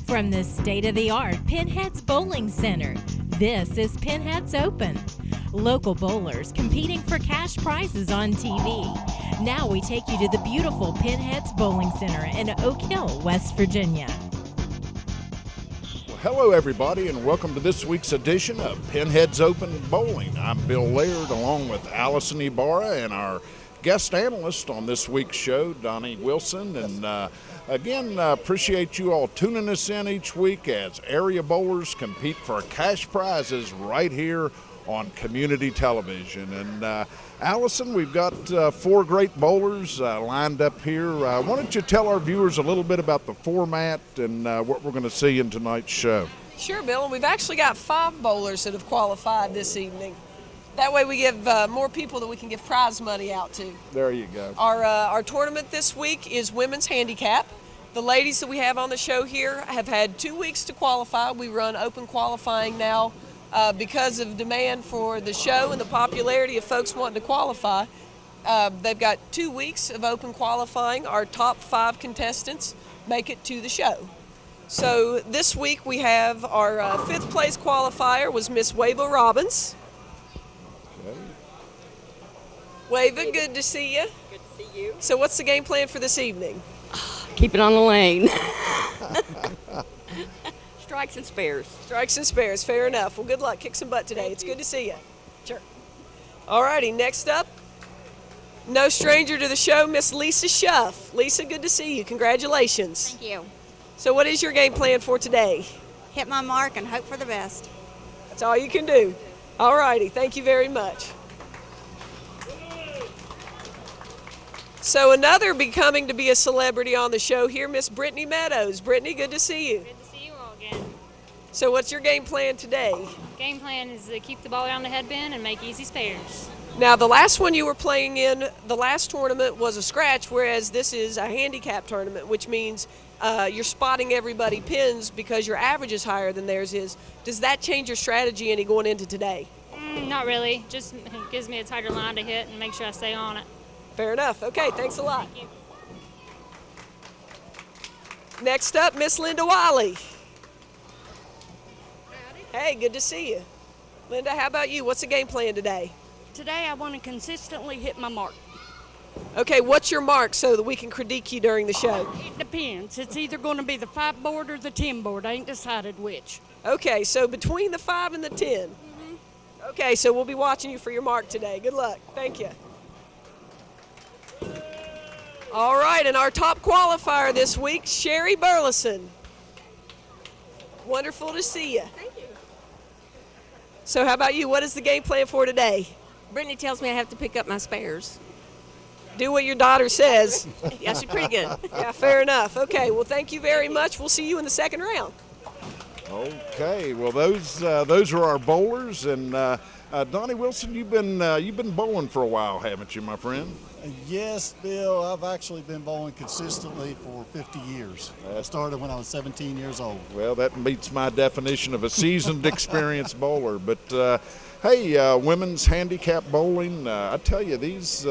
From the state-of-the-art Pinheads Bowling Center, this is Pinheads Open. Local bowlers competing for cash prizes on TV. Now we take you to the beautiful Pinheads Bowling Center in Oak Hill, West Virginia. Well, hello everybody, and welcome to this week's edition of Pinheads Open Bowling. I'm Bill Laird along with Allison Ibarra and our guest analyst on this week's show, Donnie Wilson. And again, appreciate you all tuning us in each week as area bowlers compete for cash prizes right here on community television. And Allison, we've got four great bowlers lined up here. Why don't you tell our viewers a little bit about the format and what we're going to see in tonight's show? Sure, Bill. We've actually got 5 bowlers that have qualified this evening. That way we give more people that we can give prize money out to. There you go. Our tournament this week is women's handicap. The ladies that we have on the show here have had 2 weeks to qualify. We run open qualifying now because of demand for the show and the popularity of folks wanting to qualify. They've got 2 weeks of open qualifying. Our top 5 contestants make it to the show. So this week we have our 5th place qualifier was Miss Wava Robbins. Wava, good to see you. Good to see you. So what's the game plan for this evening? Keep it on the lane. Strikes and spares. Strikes and spares, fair enough. Well, good luck. Kick some butt today. It's good to see you. Sure. All righty, next up, no stranger to the show, Miss Lisa Schuff. Lisa, good to see you. Congratulations. Thank you. So what is your game plan for today? Hit my mark and hope for the best. That's all you can do. All righty, thank you very much. So another becoming to be a celebrity on the show here, Miss Brittany Meadows. Brittany, good to see you. Good to see you all again. So what's your game plan today? Game plan is to keep the ball down the headband and make easy spares. Now, the last one you were playing in, the last tournament was a scratch, whereas this is a handicap tournament, which means you're spotting everybody pins because your average is higher than theirs is. Does that change your strategy any going into today? Not really. Just gives me a tighter line to hit and make sure I stay on it. Fair enough. Okay, thanks a lot. Thank you. Next up, Miss Linda Wiley. Hey, good to see you. Linda, how about you? What's the game plan today? Today I want to consistently hit my mark. Okay, what's your mark so that we can critique you during the show? It depends. It's either going to be the 5 board or the 10 board. I ain't decided which. Okay, so between the 5 and the 10. Mm-hmm. Okay, so we'll be watching you for your mark today. Good luck. Thank you. All right, and our top qualifier this week, Sherry Burleson. Wonderful to see you. Thank you. So how about you? What is the game plan for today? Brittany tells me I have to pick up my spares. Do what your daughter says. Yeah, she's pretty good. Yeah, fair enough. Okay, well, thank you very much. We'll see you in the second round. Okay, well those are our bowlers, and Donnie Wilson, you've been bowling for a while, haven't you, my friend? Yes, Bill. I've actually been bowling consistently for 50 years. I started when I was 17 years old. Well, that meets my definition of a seasoned, experienced bowler. But hey, women's handicap bowling. I tell you, these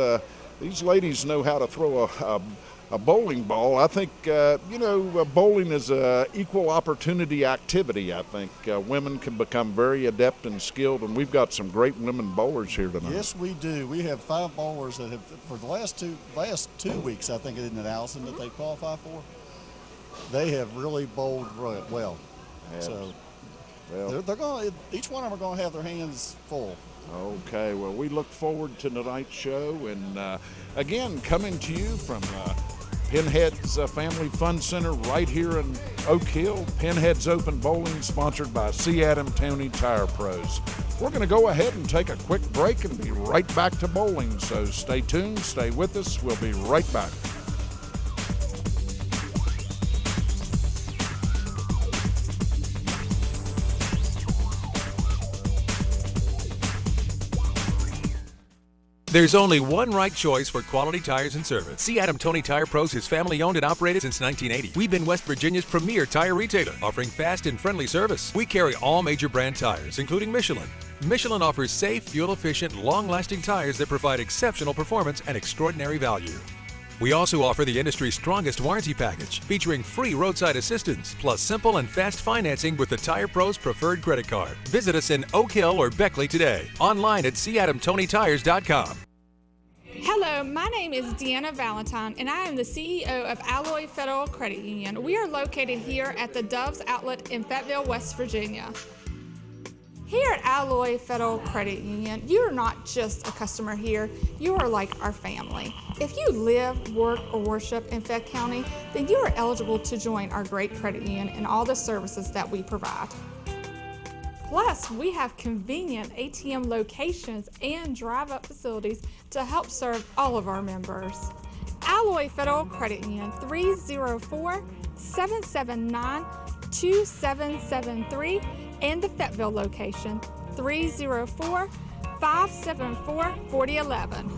ladies know how to throw a bowling ball. I think bowling is a equal opportunity activity. I think women can become very adept and skilled, and we've got some great women bowlers here tonight. Yes, we do. We have 5 bowlers that have, for the last two weeks, I think, isn't it, Allison, that they qualify for? They have really bowled well. Yes. So well, they're going. Each one of them are going to have their hands full. Okay, well, we look forward to tonight's show, and again, coming to you from Pinheads Family Fun Center right here in Oak Hill, Pinheads Open Bowling, sponsored by C. Adam Tony Tire Pros. We're going to go ahead and take a quick break and be right back to bowling, so stay tuned, stay with us. We'll be right back. There's only one right choice for quality tires and service. C. Adam Tony Tire Pros is family owned and operated since 1980. We've been West Virginia's premier tire retailer, offering fast and friendly service. We carry all major brand tires, including Michelin. Michelin offers safe, fuel-efficient, long-lasting tires that provide exceptional performance and extraordinary value. We also offer the industry's strongest warranty package, featuring free roadside assistance, plus simple and fast financing with the Tire Pros preferred credit card. Visit us in Oak Hill or Beckley today. Online at cadamtonytires.com. Hello, my name is Deanna Valentine, and I am the CEO of Alloy Federal Credit Union. We are located here at the Doves Outlet in Fayetteville, West Virginia. Here at Alloy Federal Credit Union, you are not just a customer here, you are like our family. If you live, work, or worship in Fayette County, then you are eligible to join our great credit union and all the services that we provide. Plus, we have convenient ATM locations and drive-up facilities to help serve all of our members. Alloy Federal Credit Union, 304-779-2773, and the Fayetteville location, 304-574-4011.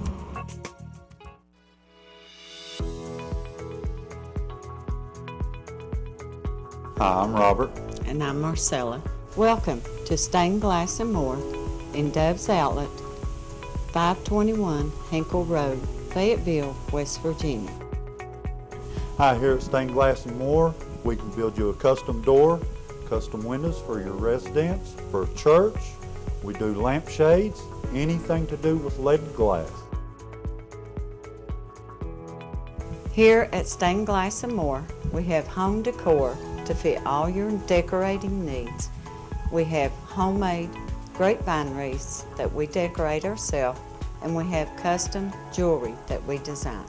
Hi, I'm Robert. And I'm Marcella. Welcome to Stained Glass and More in Doves Outlet, 521 Hinkle Road, Fayetteville, West Virginia. Hi, here at Stained Glass and More, we can build you a custom door, custom windows for your residence, for church. We do lampshades, anything to do with leaded glass. Here at Stained Glass and More, we have home decor to fit all your decorating needs. We have homemade grapevine wreaths that we decorate ourselves, and we have custom jewelry that we design.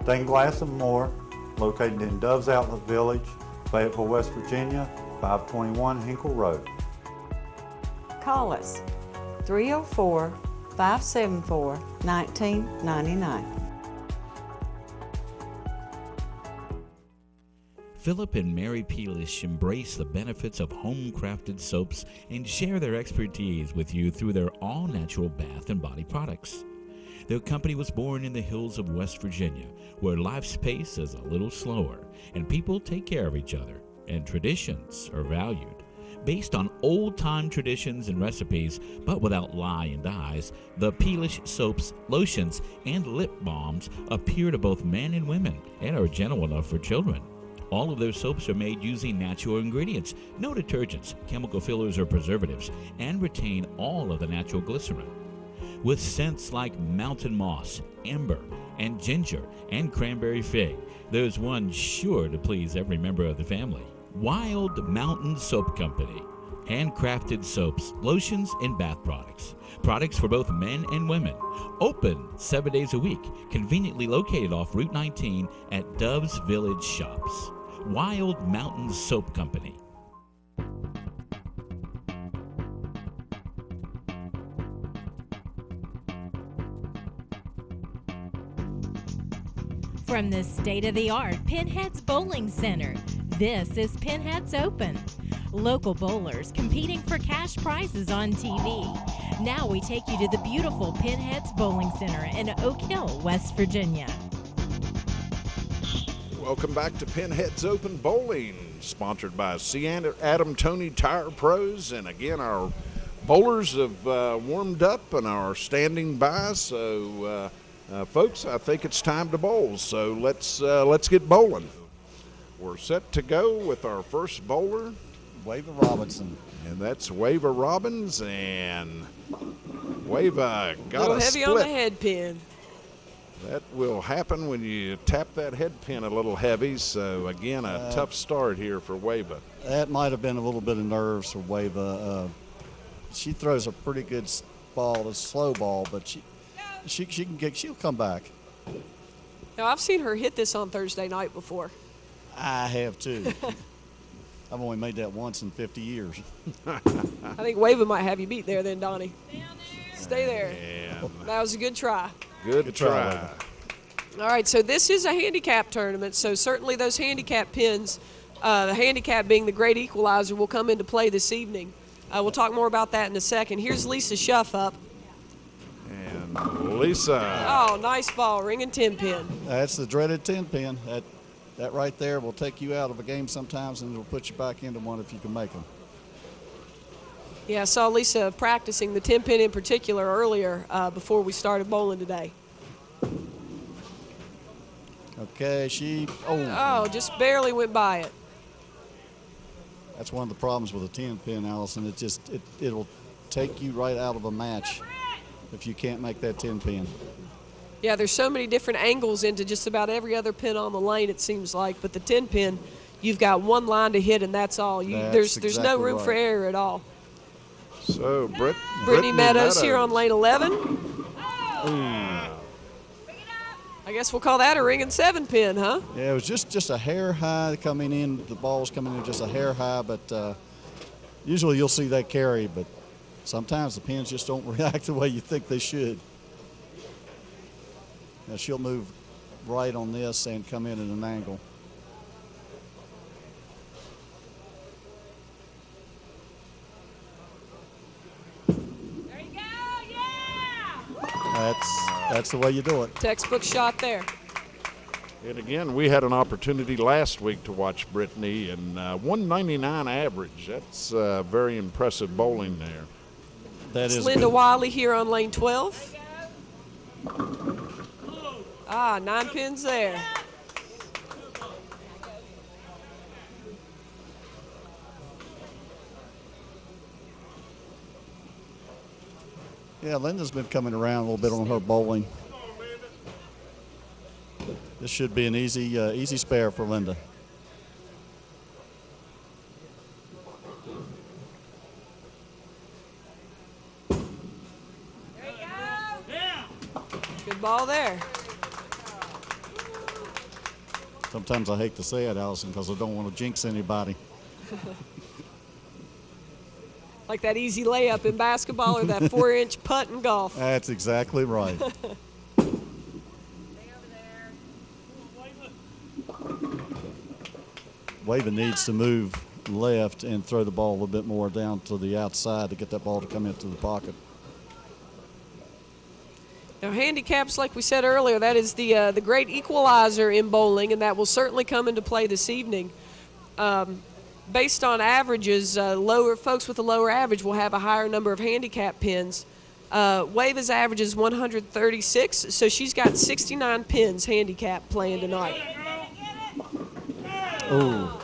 Stained Glass and More, located in Doves Outlet Village, Fayetteville, West Virginia, 521 Hinkle Road. Call us 304-574-1999. Philip and Mary Peelish embrace the benefits of home-crafted soaps and share their expertise with you through their all-natural bath and body products. Their company was born in the hills of West Virginia, where life's pace is a little slower and people take care of each other, and traditions are valued. Based on old-time traditions and recipes, but without lye and dyes, the Peelish soaps, lotions, and lip balms appeal to both men and women and are gentle enough for children. All of their soaps are made using natural ingredients, no detergents, chemical fillers, or preservatives, and retain all of the natural glycerin. With scents like mountain moss, amber, and ginger, and cranberry fig, there's one sure to please every member of the family. Wild Mountain Soap Company. Handcrafted soaps, lotions, and bath products. Products for both men and women. Open 7 days a week. Conveniently located off Route 19 at Doves Village Shops. Wild Mountain Soap Company. From the state-of-the-art Pinheads Bowling Center, this is Pinheads Open. Local bowlers competing for cash prizes on TV. Now we take you to the beautiful Pinheads Bowling Center in Oak Hill, West Virginia. Welcome back to Pinheads Open Bowling, sponsored by Adam Tony Tire Pros. And again, our bowlers have warmed up and are standing by. So, folks, I think it's time to bowl. So let's get bowling. We're set to go with our first bowler, Wava Robinson. And that's Wava Robbins, and Wava got a little heavy split. on the head pin. That will happen when you tap that head pin a little heavy. So, again, a tough start here for Wava. That might have been a little bit of nerves for Wava. She throws a pretty good ball, a slow ball, but she'll come back. Now, I've seen her hit this on Thursday night before. I have too. I've only made that once in 50 years. I think Wava might have you beat there then, Donnie. Stay there. And that was a good try. Good try. All right, so this is a handicap tournament, so certainly those handicap pins, the handicap being the great equalizer, will come into play this evening. We'll talk more about that in a second. Here's Lisa Schuff up. And Lisa. Oh, nice ball, ringing 10 pin. That's the dreaded 10 pin. That right there will take you out of a game sometimes, and it'll put you back into one if you can make them. Yeah, I saw Lisa practicing the 10 pin in particular earlier before we started bowling today. Okay, Oh, just barely went by it. That's one of the problems with a 10 pin, Allison. It'll take you right out of a match if you can't make that 10 pin. Yeah, there's so many different angles into just about every other pin on the lane, it seems like. But the 10 pin, you've got one line to hit, and that's all. There's no room for error at all. So, Brittany Meadows here on lane 11. I guess we'll call that a ring and 7 pin, huh? Yeah, it was just a hair high coming in. The ball's coming in just a hair high, but usually you'll see that carry, but sometimes the pins just don't react the way you think they should. Now she'll move right on this and come in at an angle. That's the way you do it. Textbook shot there. And again, we had an opportunity last week to watch Brittany, and 199 average. That's very impressive bowling there. That it's is Linda good. Wiley here on lane 12. 9 pins there. Yeah, Linda's been coming around a little bit on her bowling. This should be an easy spare for Linda. Good ball there. Sometimes I hate to say it, Allison, because I don't want to jinx anybody. Like that easy layup in basketball or that 4-inch putt in golf. That's exactly right. Wava needs to move left and throw the ball a little bit more down to the outside to get that ball to come into the pocket. Now, handicaps, like we said earlier, that is the great equalizer in bowling, and that will certainly come into play this evening. Based on averages, folks with a lower average will have a higher number of handicap pins. Wava's average is 136, so she's got 69 pins handicap playing tonight. Oh,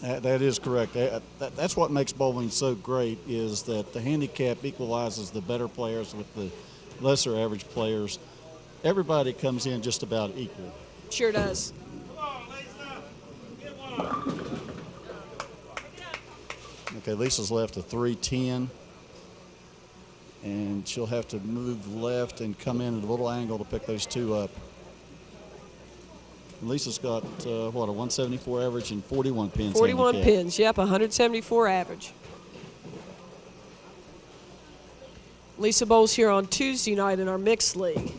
that is correct. That's what makes bowling so great, is that the handicap equalizes the better players with the lesser average players. Everybody comes in just about equal. Sure does. Okay, Lisa's left a 310, and she'll have to move left and come in at a little angle to pick those two up. Lisa's got, a 174 average and 41 pins. 41 handicap. pins, yep, 174 average. Lisa bowls here on Tuesday night in our mixed league.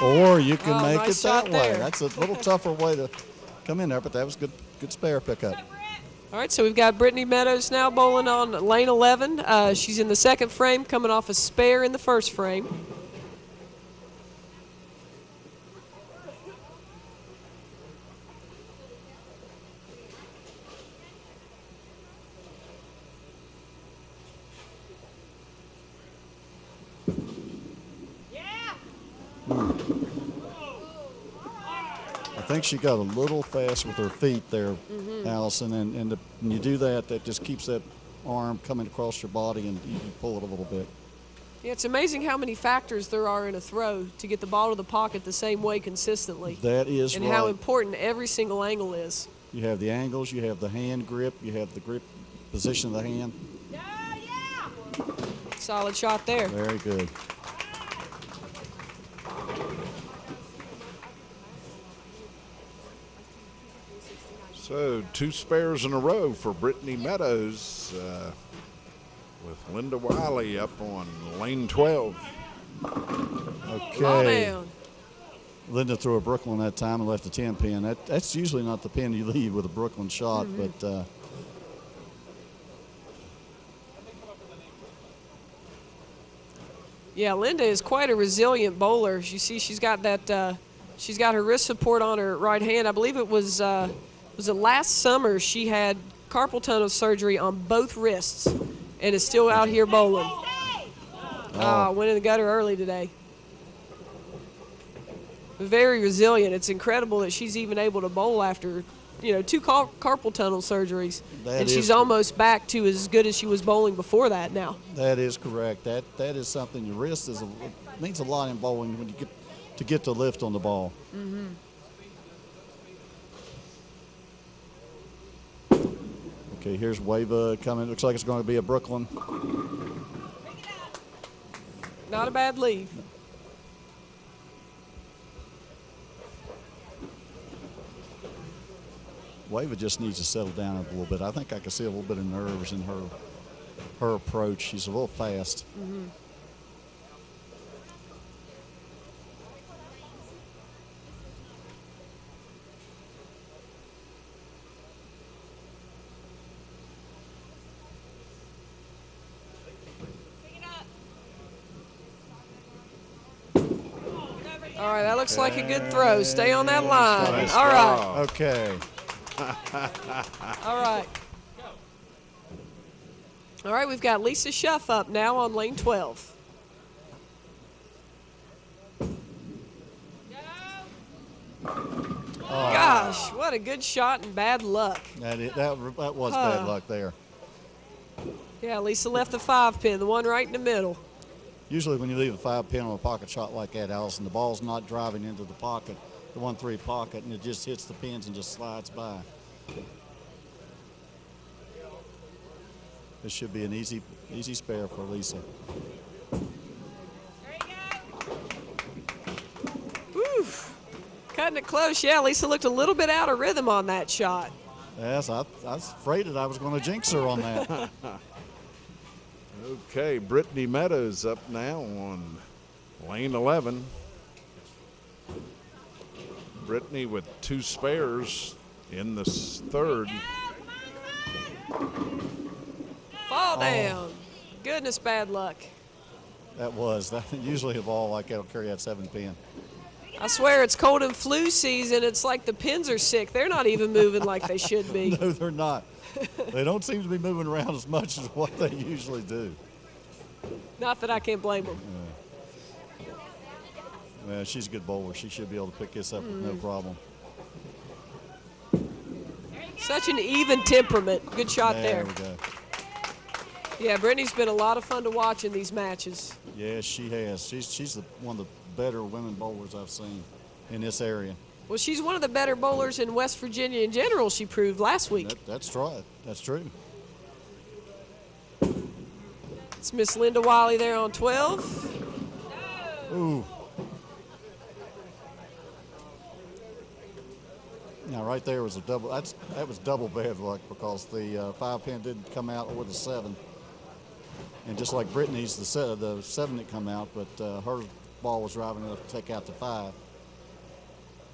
Or you can make nice it that shot way. there. That's a little tougher way to come in there, but that was good spare pickup. All right, so we've got Brittany Meadows now bowling on lane 11. She's in the second frame, coming off a spare in the first frame. I think she got a little fast with her feet there, Allison, and when you do that, that just keeps that arm coming across your body and you can pull it a little bit. Yeah, it's amazing how many factors there are in a throw to get the ball to the pocket the same way consistently. That is and right. how important every single angle is. You have the angles, you have the hand grip, you have the grip position of the hand. Solid shot there. Very good. So 2 spares in a row for Brittany Meadows with Linda Wiley up on lane 12. Okay. Linda threw a Brooklyn that time and left a 10 pin. That's usually not the pin you leave with a Brooklyn shot, but yeah, Linda is quite a resilient bowler. You see, she's got that. She's got her wrist support on her right hand. I believe it was last summer she had carpal tunnel surgery on both wrists, and is still out here bowling. Went in the gutter early today. Very resilient. It's incredible that she's even able to bowl after, 2 carpal tunnel surgeries. And she's almost back to as good as she was bowling before that now. That is correct. That is something. Your wrist means a lot in bowling when you get to lift on the ball. Mm-hmm. Okay, here's Wava coming. Looks like it's going to be a Brooklyn. Not a bad lead. Wava just needs to settle down a little bit. I think I can see a little bit of nerves in her approach. She's a little fast. Mm-hmm. All right, that looks like a good throw. Stay on that line. Nice. All right. Okay. All right. All right, we've got Lisa Schuff up now on lane 12. Gosh, what a good shot and bad luck. That was bad luck there. Yeah, Lisa left the 5-pin, the one right in the middle. Usually when you leave a 5-pin on a pocket shot like that, Allison, the ball's not driving into the pocket, the 1-3 pocket, and it just hits the pins and just slides by. This should be an easy spare for Lisa. Whew. Cutting it close. Yeah, Lisa looked a little bit out of rhythm on that shot. Yes, I was afraid that I was going to jinx her on that. Okay, Brittany Meadows up now on lane 11. Brittany with 2 spares in the third. Fall down. Goodness, bad luck. That usually a ball like that will carry that 7-pin. I swear it's cold and flu season. It's like the pins are sick. They're not even moving like they should be. No, they're not. They don't seem to be moving around as much as what they usually do. Not that I can't blame them. Well, she's a good bowler. She should be able to pick this up with no problem. Such an even temperament. Good shot there. There we go. Yeah, Brittany's been a lot of fun to watch in these matches. Yes, she has. She's one of the better women bowlers I've seen in this area. Well, she's one of the better bowlers in West Virginia in general, she proved last week. That's right. That's true. It's Miss Linda Wiley there on 12. Ooh. Now, right there was a double. That was double bad luck because the 5-pin didn't come out with a 7. And just like Brittany's, the 7 didn't come out, but her ball was driving enough to take out the 5.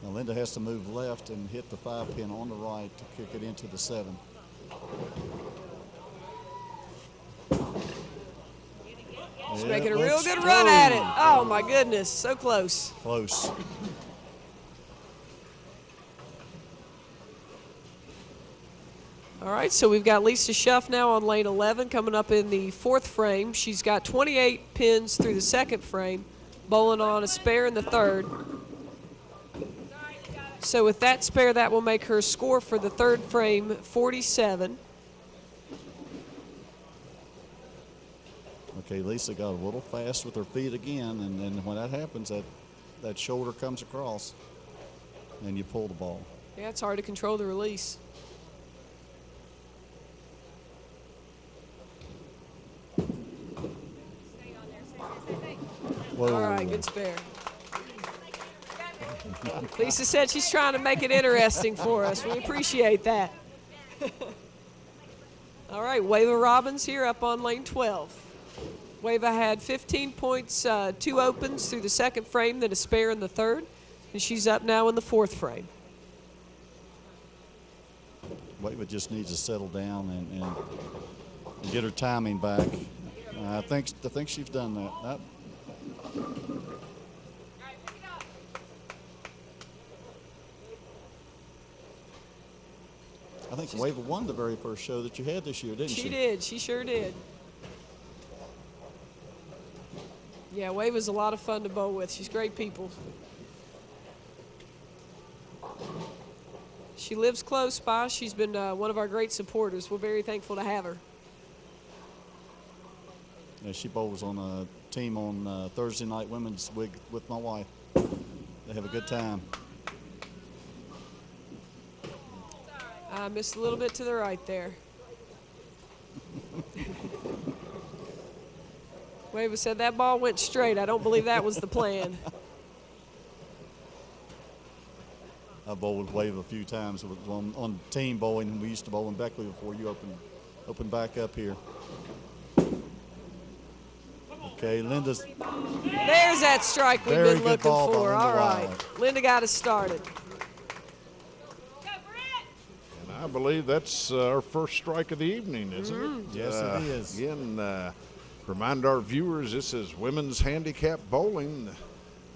Now Linda has to move left and hit the 5-pin on the right to kick it into the 7. She's making a real good run at it. Oh my goodness, so close. Close. All right, so we've got Lisa Schuff now on lane 11 coming up in the 4th frame. She's got 28 pins through the 2nd frame, bowling on a spare in the 3rd. So with that spare, that will make her score for the 3rd frame 47. Okay, Lisa got a little fast with her feet again, and then when that happens, that shoulder comes across, and you pull the ball. Yeah, it's hard to control the release. Whoa. All right, good spare. Lisa said she's trying to make it interesting for us. We appreciate that. All right, Wava Robbins here up on lane 12. Wava had 15 points, 2 opens through the 2nd frame, then a spare in the 3rd, and she's up now in the 4th frame. Wava just needs to settle down and get her timing back. I think she's done that. I think Wava won the very first show that you had this year, didn't she? She did. She sure did. Yeah, Wave is a lot of fun to bowl with. She's great people. She lives close by. She's been one of our great supporters. We're very thankful to have her. Yeah, she bowls on a team on Thursday night women's wig with my wife. They have a good time. I missed a little bit to the right there. Wava said that ball went straight. I don't believe that was the plan. I bowled with Wave a few times on team bowling. We used to bowl in Beckley before you opened back up here. Okay, Linda's. There's that strike we've been looking for. All right. Linda got us started. And I believe that's our first strike of the evening, isn't it? Yes, it is. Again, remind our viewers this is women's handicap bowling.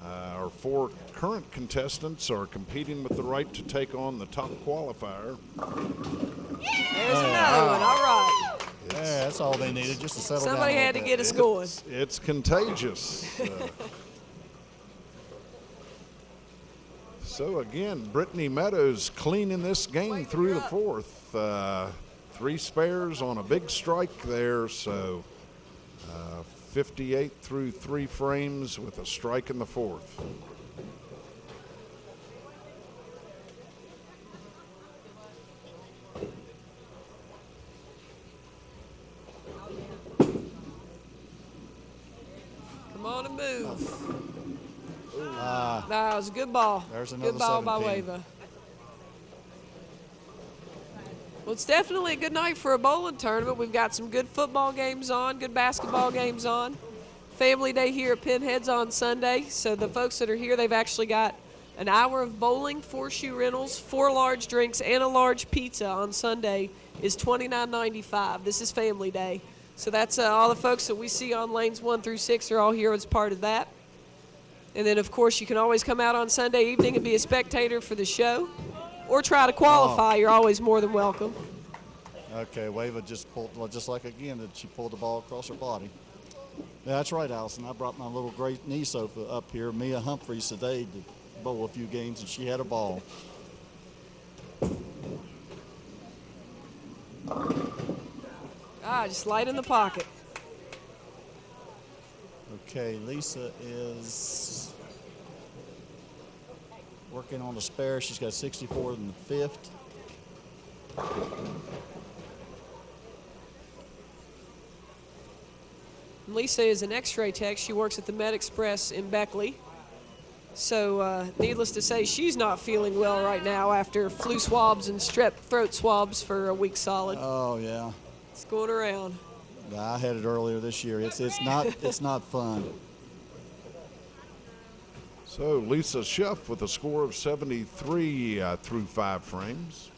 Our 4 current contestants are competing with the right to take on the top qualifier. There's another one. All right. Yeah, that's all they needed, just to settle down. Somebody had to get us going. It's contagious. So again, Brittany Meadows cleaning this game through the 4th. 3 spares on a big strike there, so 58 through 3 frames with a strike in the 4th. Come on and move. That was a good ball. There's another good ball by 17. Wava. Well, it's definitely a good night for a bowling tournament. We've got some good football games on, good basketball games on. Family Day here at Pinheads on Sunday. So the folks that are here, they've actually got an hour of bowling, 4 shoe rentals, 4 large drinks, and a large pizza on Sunday is $29.95. This is Family Day. So that's all the folks that we see on lanes 1 through 6 are all here as part of that. And then, of course, you can always come out on Sunday evening and be a spectator for the show or try to qualify. You're always more than welcome. Okay, Wava just pulled, well, just like again, that she pulled the ball across her body. Yeah, that's right, Allison. I brought my little great knee sofa up here, Mia Humphreys, today to bowl a few games, and she had a ball. Just light in the pocket. Okay, Lisa is working on the spare. She's got 64 in the 5th. Lisa is an x-ray tech. She works at the Med Express in Beckley. So needless to say, she's not feeling well right now after flu swabs and strep throat swabs for a week solid. Oh, yeah. It's going around. I had it earlier this year. It's not fun. So Lisa Schuff with a score of 73 through 5 frames.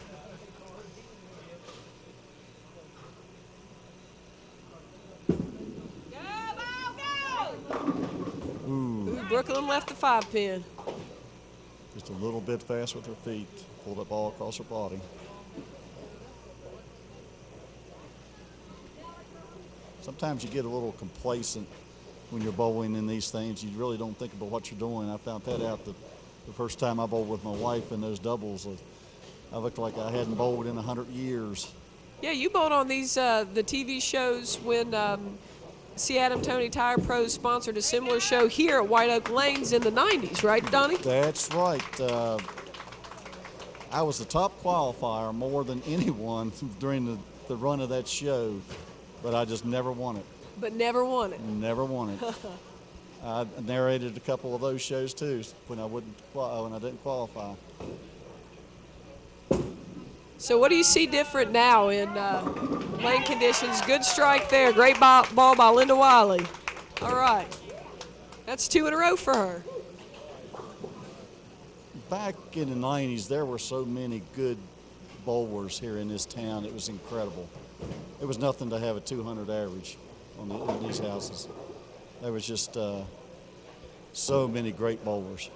Ooh, Brooklyn left the 5-pin. Just a little bit fast with her feet. Pulled that ball across her body. Sometimes you get a little complacent when you're bowling in these things. You really don't think about what you're doing. I found that out the first time I bowled with my wife in those doubles. I looked like I hadn't bowled in 100 years. Yeah, you bowled on these the TV shows when C. Adam Tony Tire Pros sponsored a similar show here at White Oak Lanes in the 90s, right, Donnie? That's right. I was the top qualifier more than anyone during the run of that show, but I just never won it. But never won it. Never won it. I narrated a couple of those shows too when I didn't qualify. So what do you see different now in lane conditions? Good strike there. Great ball by Linda Wiley. All right. That's 2 in a row for her. Back in the 90s, there were so many good bowlers here in this town. It was incredible. It was nothing to have a 200 average on these houses. There was just so many great bowlers.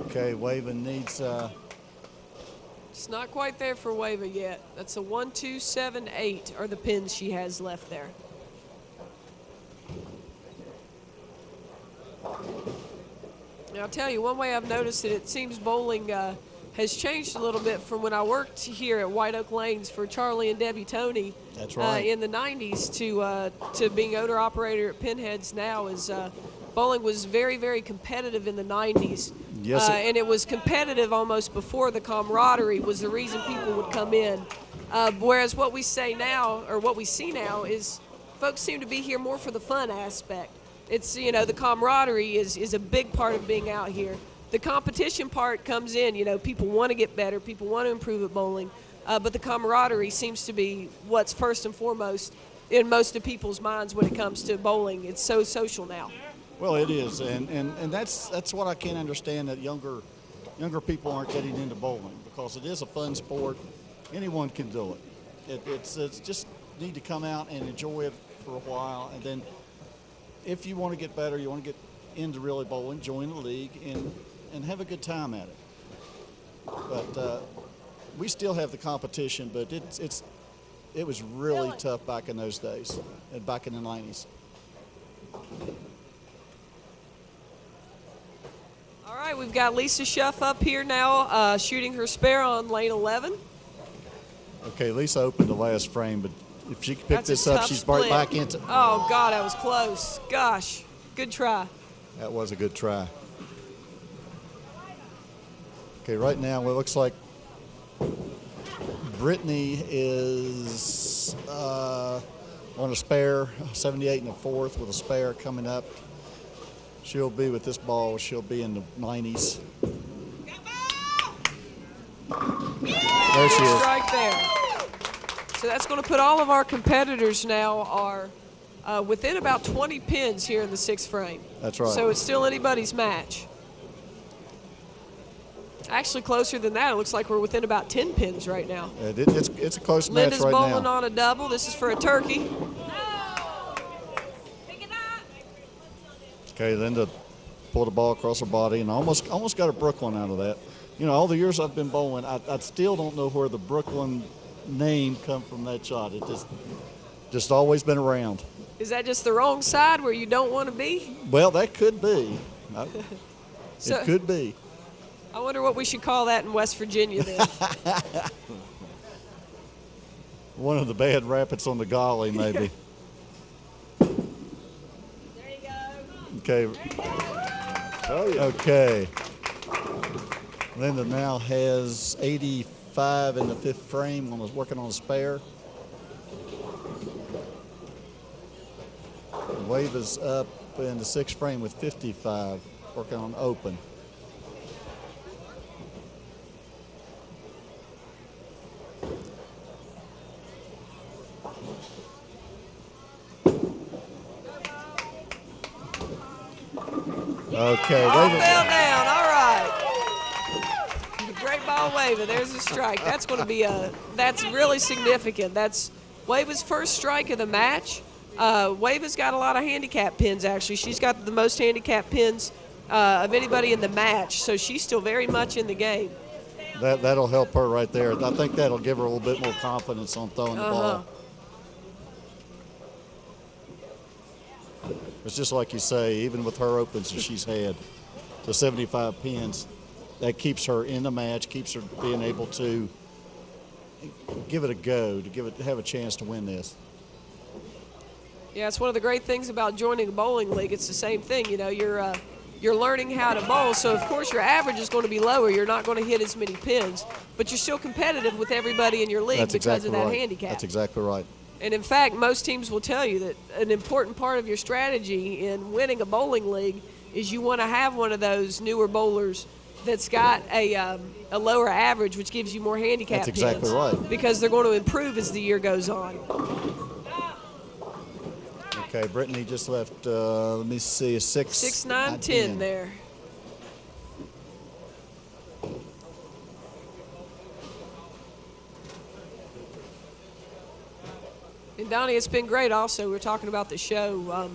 Okay, Waven needs It's not quite there for Wava yet. That's a 1, 2, 7, 8 are the pins she has left there. Now, I'll tell you, one way I've noticed that it seems bowling has changed a little bit from when I worked here at White Oak Lanes for Charlie and Debbie Tony. That's right. In the 90s to being owner operator at Pinheads now is bowling was very, very competitive in the 90s. Yes, and it was competitive almost before the camaraderie was the reason people would come in. Whereas what we say now, or what we see now, is folks seem to be here more for the fun aspect. It's, the camaraderie is a big part of being out here. The competition part comes in, people want to get better, people want to improve at bowling, but the camaraderie seems to be what's first and foremost in most of people's minds when it comes to bowling. It's so social now. Well, it is, and that's what I can't understand, that younger people aren't getting into bowling, because it is a fun sport. Anyone can do it. It's just need to come out and enjoy it for a while, and then if you want to get better, you want to get into really bowling, join the league and have a good time at it. But we still have the competition, but it was really tough back in those days, and back in the 90s. All right, we've got Lisa Schuff up here now, shooting her spare on lane 11. Okay, Lisa opened the last frame, but if she could pick That's this a up, tough she's split. right back into. Oh, God, that was close. Gosh, good try. That was a good try. Okay, right now it looks like Brittany is on a spare, 78 and a fourth with a spare coming up. She'll be with this ball, she'll be in the 90s. There she is. Strike there. So that's going to put all of our competitors now are within about 20 pins here in the sixth frame. That's right. So it's still anybody's match. Actually, closer than that. It looks like we're within about 10 pins right now. It's a close match Linda's right bowling now. on a double. This is for a turkey. Okay, Linda pulled the ball across her body and almost got a Brooklyn out of that. All the years I've been bowling, I still don't know where the Brooklyn name come from that shot. It just always been around. Is that just the wrong side where you don't want to be? Well, that could be. So- It could be. I wonder what we should call that in West Virginia then. One of the bad rapids on the golly, maybe. Okay. Oh, yeah. Okay. Linda now has 85 in the fifth frame, working on a spare. Wave is up in the sixth frame with 55, working on open. Okay, All Wave fell down. All right. Great ball, Wava. There's a strike. That's going to be that's really significant. That's Wava's first strike of the match. Wava's got a lot of handicap pins, actually. She's got the most handicap pins of anybody in the match, so she's still very much in the game. That'll help her right there. I think that'll give her a little bit more confidence on throwing the ball. It's just like you say, even with her opens that she's had, the 75 pins, that keeps her in the match, keeps her being able to give it a go, to have a chance to win this. Yeah, it's one of the great things about joining a bowling league. It's the same thing. You're learning how to bowl, so of course your average is going to be lower. You're not going to hit as many pins, but you're still competitive with everybody in your league because of that handicap. That's exactly right. And in fact, most teams will tell you that an important part of your strategy in winning a bowling league is you want to have one of those newer bowlers that's got a lower average, which gives you more handicap That's exactly pins, right. because they're going to improve as the year goes on. Okay, Brittany just left, let me see, a 6, 9, 10 there. And Donnie, it's been great also. We're talking about the show,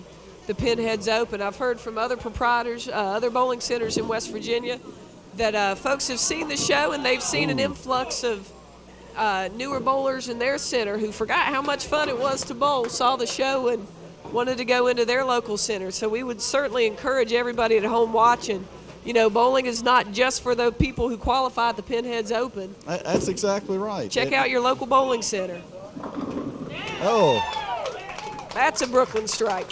the Pinheads Open. I've heard from other proprietors, other bowling centers in West Virginia, that folks have seen the show and they've seen an influx of newer bowlers in their center who forgot how much fun it was to bowl, saw the show, and wanted to go into their local center. So we would certainly encourage everybody at home watching. Bowling is not just for the people who qualify at the Pinheads Open. That's exactly right. Check out your local bowling center. Oh. That's a Brooklyn strike.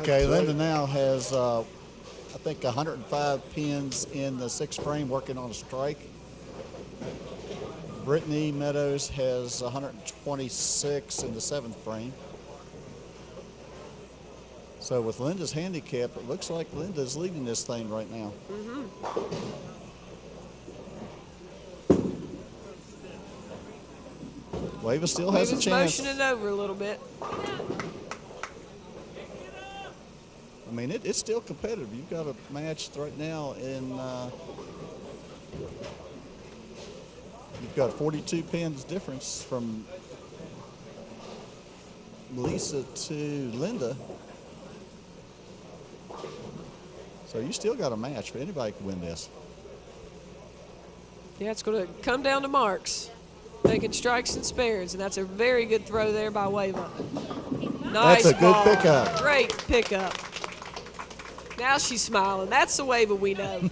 Okay, Linda now has, I think, 105 pins in the 6th frame working on a strike. Brittany Meadows has 126 in the 7th frame. So with Linda's handicap, it looks like Linda's leading this thing right now. Wava still has a chance. Motioning over a little bit. I mean, it's still competitive. You've got a match right now in, you've got 42 pins difference from Lisa to Linda. So you still got a match for anybody can win this. Yeah, it's going to come down to marks. Taking strikes and spares, and that's a very good throw there by Wava. Nice That's a good ball. pickup. Great pickup. Now she's smiling. That's the Wava we know.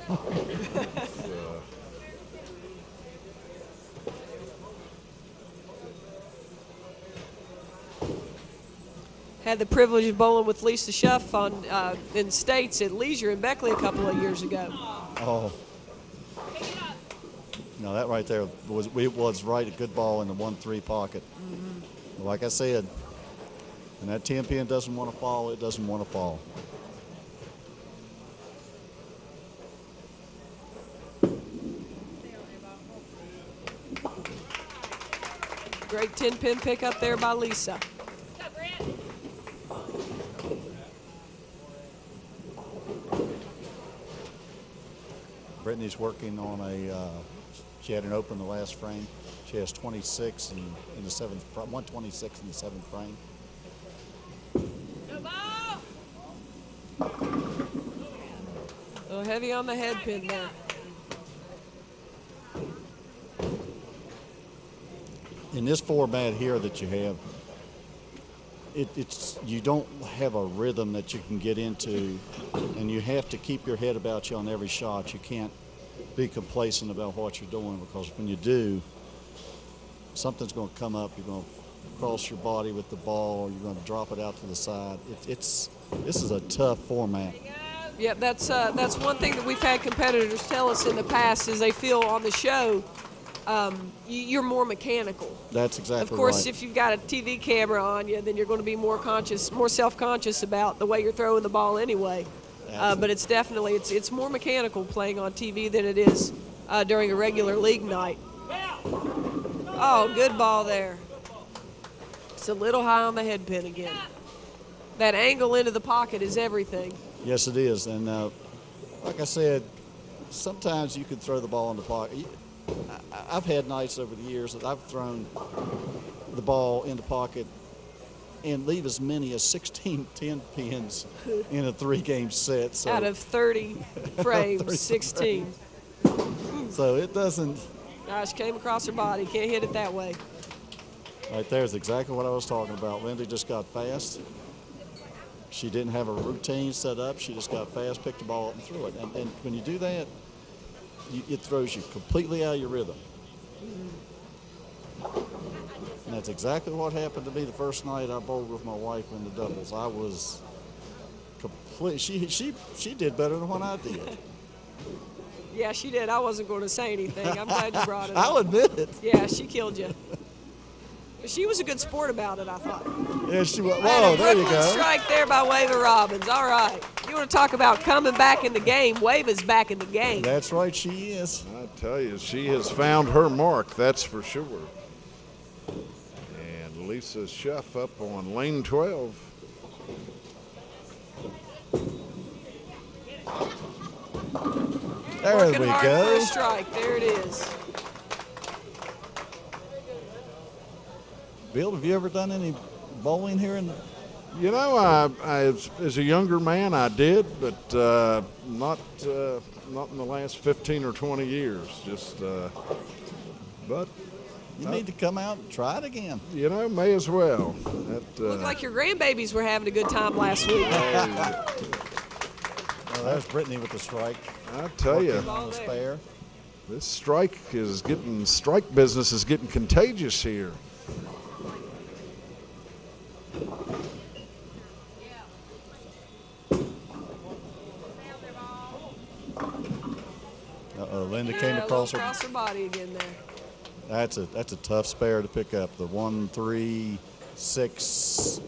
Had the privilege of bowling with Lisa Schuff in States at Leisure in Beckley a couple of years ago. Oh. No, that right there was right, a good ball in the 1-3 pocket. Like I said, when that 10 pin doesn't want to fall, it doesn't want to fall. Great 10 pin pick up there by Lisa. Brittany's working on she had an open the last frame. She has 26 in the 7th, 126 in the 7th frame. A little heavy on the head pin there. In this format here that you have, you don't have a rhythm that you can get into, and you have to keep your head about you on every shot. You can't be complacent about what you're doing, because when you do, something's going to come up. You're going to cross your body with the ball, or you're going to drop it out to the side. This is a tough format. Yep, that's one thing that we've had competitors tell us in the past is they feel on the show you're more mechanical. That's exactly right. Of course, if you've got a TV camera on you, then you're going to be more self-conscious about the way you're throwing the ball anyway. But it's definitely, it's more mechanical playing on TV than it is during a regular league night. Oh, good ball there. It's a little high on the head pin again. That angle into the pocket is everything. Yes, it is. And like I said, sometimes you can throw the ball in the pocket. I've had nights over the years that I've thrown the ball in the pocket and leave as many as 16 10 pins in a 3-game set. So out of 30 frames, 16. So it doesn't. Gosh, came across her body. Can't hit it that way. Right there is exactly what I was talking about. Linda just got fast. She didn't have a routine set up. She just got fast, picked the ball up, and threw it. And when you do that, it throws you completely out of your rhythm. And that's exactly what happened to me the first night I bowled with my wife in the doubles. I was complete. She did better than what I did. Yeah, she did. I wasn't going to say anything. I'm glad you brought it I'll up. admit it. Yeah, she killed you. But she was a good sport about it, I thought. Yeah, she was. And Whoa, a there you Brooklyn go. strike there by Wava Robbins. All right. You want to talk about coming back in the game? Wava's back in the game. That's right, she is. I tell you, she has found her mark, that's for sure. And Lisa Schuff up on lane 12. There Working we hard go. for a strike. There it is. Bill, have you ever done any bowling here in the? You know, I as a younger man, I did, but not not in the last 15 or 20 years. Just, but you need to come out and try it again. You know, may as well. Looked like your grandbabies were having a good time last week. Well, there's Brittany with the strike. I tell you, on the spare. This strike business is getting contagious here. Linda came across her body again there. That's a tough spare to pick up. The 1, 3, 6,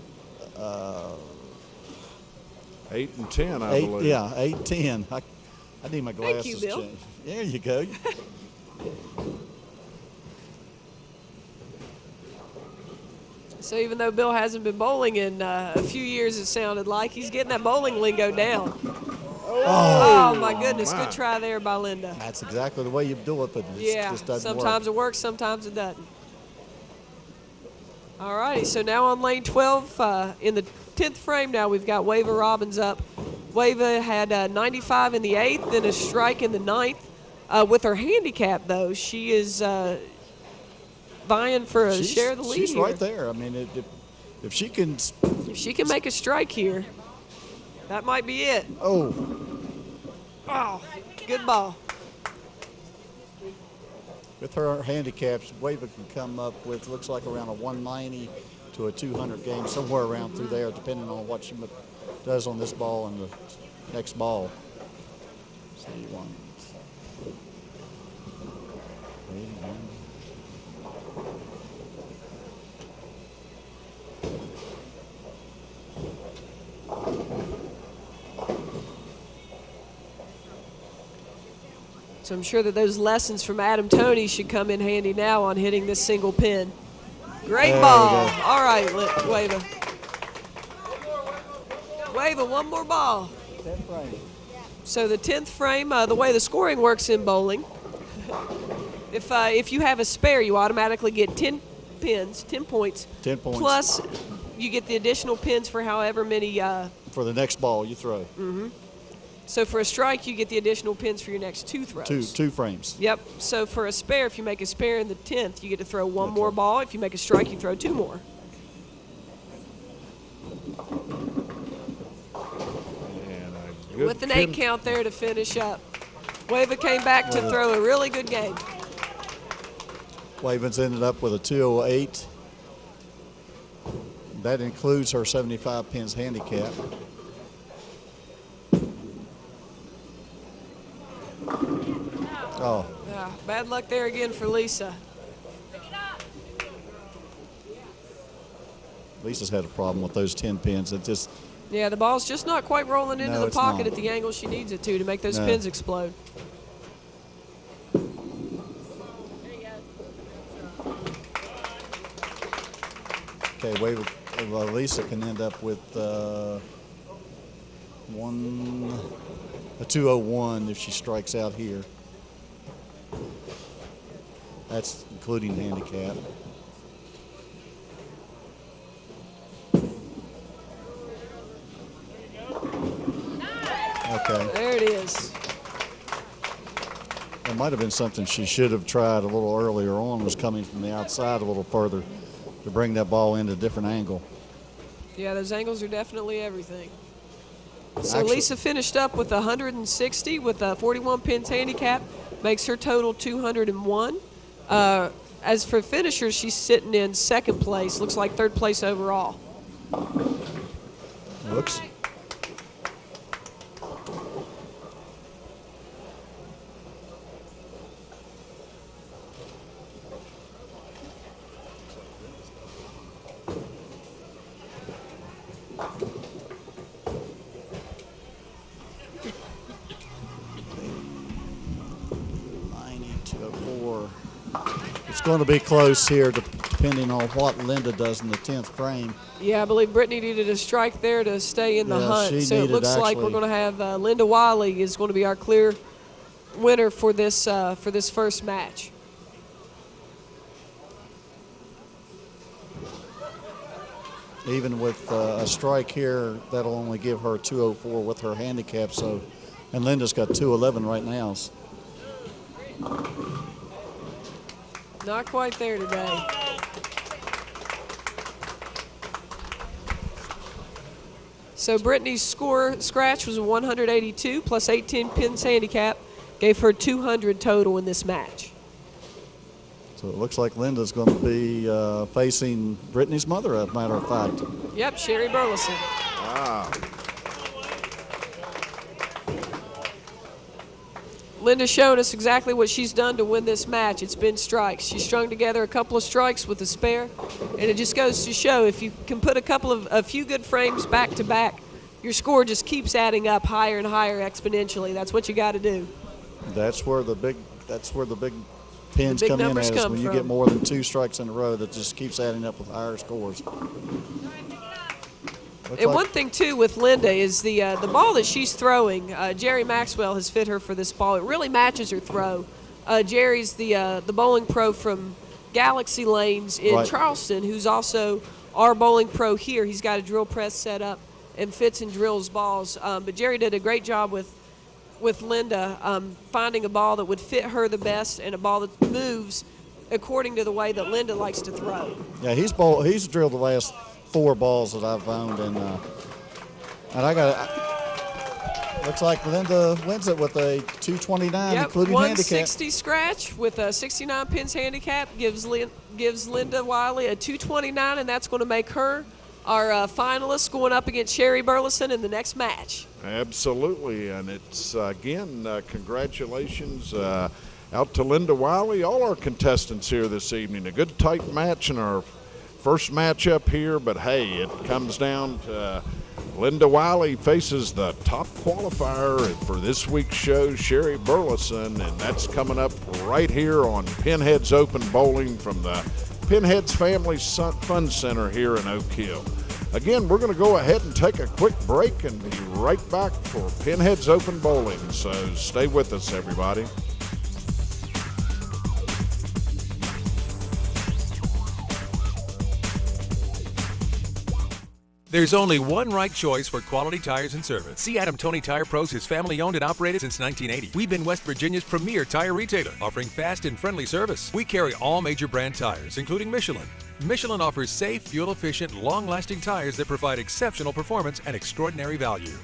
8 and 10, I believe. Yeah, 8, 10. I need my glasses Thank you, Bill. changed. There you go. So even though Bill hasn't been bowling in a few years, it sounded like, he's getting that bowling lingo down. Oh my goodness, good try there by Linda. That's exactly the way you do it, but it just doesn't sometimes work. it works, sometimes it doesn't. All righty, so now on lane 12, in the 10th frame now, we've got Wava Robbins up. Wava had 95 in the 8th, then a strike in the 9th. With her handicap, though, she is vying for a share of the lead She's here. right there. I mean, if she can... If she can make a strike here, that might be it. Oh, good ball. with her handicaps, Wava can come up with, looks like around a 190 to a 200 game, somewhere around through there, depending on what she does on this ball and the next ball. So you want 81. So I'm sure that those lessons from Adam Toney should come in handy now on hitting this single pin. Great ball. All right, Wava. Wava, one more ball. 10th frame. So the 10th frame, the way the scoring works in bowling, if you have a spare, you automatically get 10 pins, 10 points. 10 points. Plus, you get the additional pins for however many. For the next ball you throw. Mm-hmm. So for a strike, you get the additional pins for your next 2 throws. Two frames. Yep. So for a spare, if you make a spare in the 10th, you get to throw one more ball. If you make a strike, you throw 2 more. With an 8 count there to finish up. Wava came back to throw a really good game. Wava's ended up with a 208. That includes her 75 pins handicap. Oh. Yeah, bad luck there again for Lisa. Lisa's had a problem with those 10 pins. It just... Yeah, the ball's just not quite rolling into the it's pocket not. at the angle she needs it to make those pins explode. Okay, Lisa can end up with a 201 if she strikes out here. That's including handicap. Okay. There it is. It might have been something she should have tried a little earlier on, was coming from the outside a little further to bring that ball into a different angle. Yeah, those angles are definitely everything. So Actually, Lisa finished up with 160 with a 41 pins handicap, makes her total 201. As for finishers, she's sitting in 2nd place, looks like 3rd place overall. Looks. It's going to be close here, depending on what Linda does in the 10th frame. Yeah, I believe Brittany needed a strike there to stay in the hunt. So it looks like we're going to have Linda Wiley is going to be our clear winner for this first match. Even with a strike here, that'll only give her 204 with her handicap, so And Linda's got 211 right now. Not quite there today. So Brittany's scratch was a 182 plus 18 pins handicap, gave her 200 total in this match. So it looks like Linda's going to be facing Brittany's mother, as a matter of fact. Yep, Sherry Burleson. Wow. Linda's shown us exactly what she's done to win this match. It's been strikes. She strung together a couple of strikes with a spare, and it just goes to show if you can put a few good frames back to back, your score just keeps adding up higher and higher exponentially. That's what you got to do. That's where the big pins come in as when you get more than 2 strikes in a row. That just keeps adding up with higher scores. One thing too with Linda is the ball that she's throwing. Jerry Maxwell has fit her for this ball. It really matches her throw. Jerry's the bowling pro from Galaxy Lanes in Charleston, who's also our bowling pro here. He's got a drill press set up and fits and drills balls. But Jerry did a great job with Linda finding a ball that would fit her the best and a ball that moves according to the way that Linda likes to throw. Yeah, he's drilled the last 4 balls that I've owned, and I got looks like Linda wins it with a 229, including 160 handicap. Scratch with a 69 pins handicap gives Linda Wiley a 229, and that's going to make her our finalist going up against Sherry Burleson in the next match. Absolutely, and it's again congratulations out to Linda Wiley, all our contestants here this evening. A good tight match in our first matchup here, but hey, it comes down to Linda Wiley faces the top qualifier for this week's show, Sherry Burleson, and that's coming up right here on Pinheads Open Bowling from the Pinheads Family Fun Center here in Oak Hill. Again, we're going to go ahead and take a quick break and be right back for Pinheads Open Bowling, so stay with us, everybody. There's only one right choice for quality tires and service. See Adam Tony Tire Pros is family owned and operated since 1980. We've been West Virginia's premier tire retailer, offering fast and friendly service. We carry all major brand tires, including Michelin. Michelin offers safe, fuel-efficient, long-lasting tires that provide exceptional performance and extraordinary value.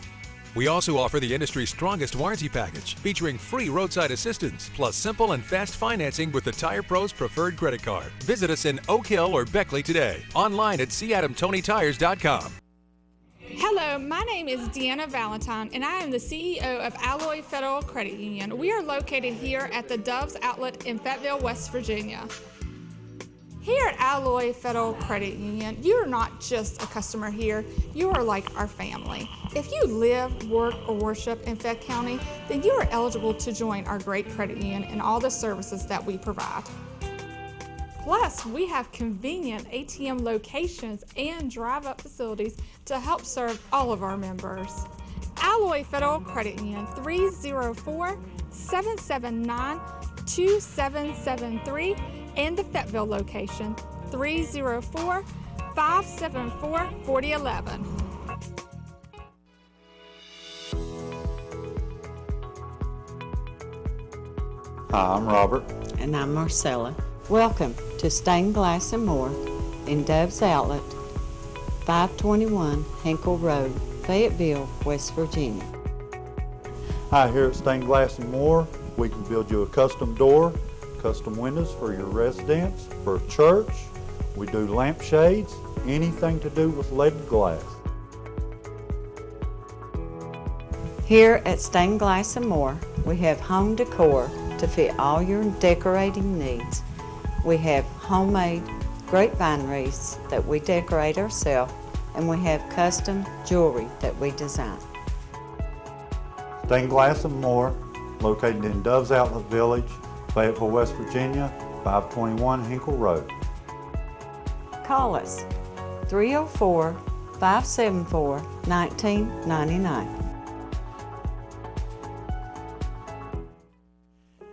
We also offer the industry's strongest warranty package, featuring free roadside assistance, plus simple and fast financing with the Tire Pros preferred credit card. Visit us in Oak Hill or Beckley today. Online at CAdamTonyTires.com. Hello, my name is Deanna Valentine, and I am the CEO of Alloy Federal Credit Union. We are located here at the Doves Outlet in Fayetteville, West Virginia. Here at Alloy Federal Credit Union, you are not just a customer here, you are like our family. If you live, work, or worship in Fayette County, then you are eligible to join our great credit union and all the services that we provide. Plus, we have convenient ATM locations and drive-up facilities to help serve all of our members. Alloy Federal Credit Union, 304-779-2773, and the Fayetteville location, 304-574-4011. Hi, I'm Robert. And I'm Marcella. Welcome to Stained Glass and More in Dove's Outlet, 521 Hinkle Road, Fayetteville, West Virginia. Hi, here at Stained Glass and More, we can build you a custom door, custom windows for your residence, for church. We do lampshades, anything to do with leaded glass. Here at Stained Glass and More, we have home decor to fit all your decorating needs. We have homemade grapevine wreaths that we decorate ourselves, and we have custom jewelry that we design. Stained Glass and More, located in Dove's Outlet Village, Fayetteville, West Virginia, 521 Hinkle Road. Call us 304-574-1999.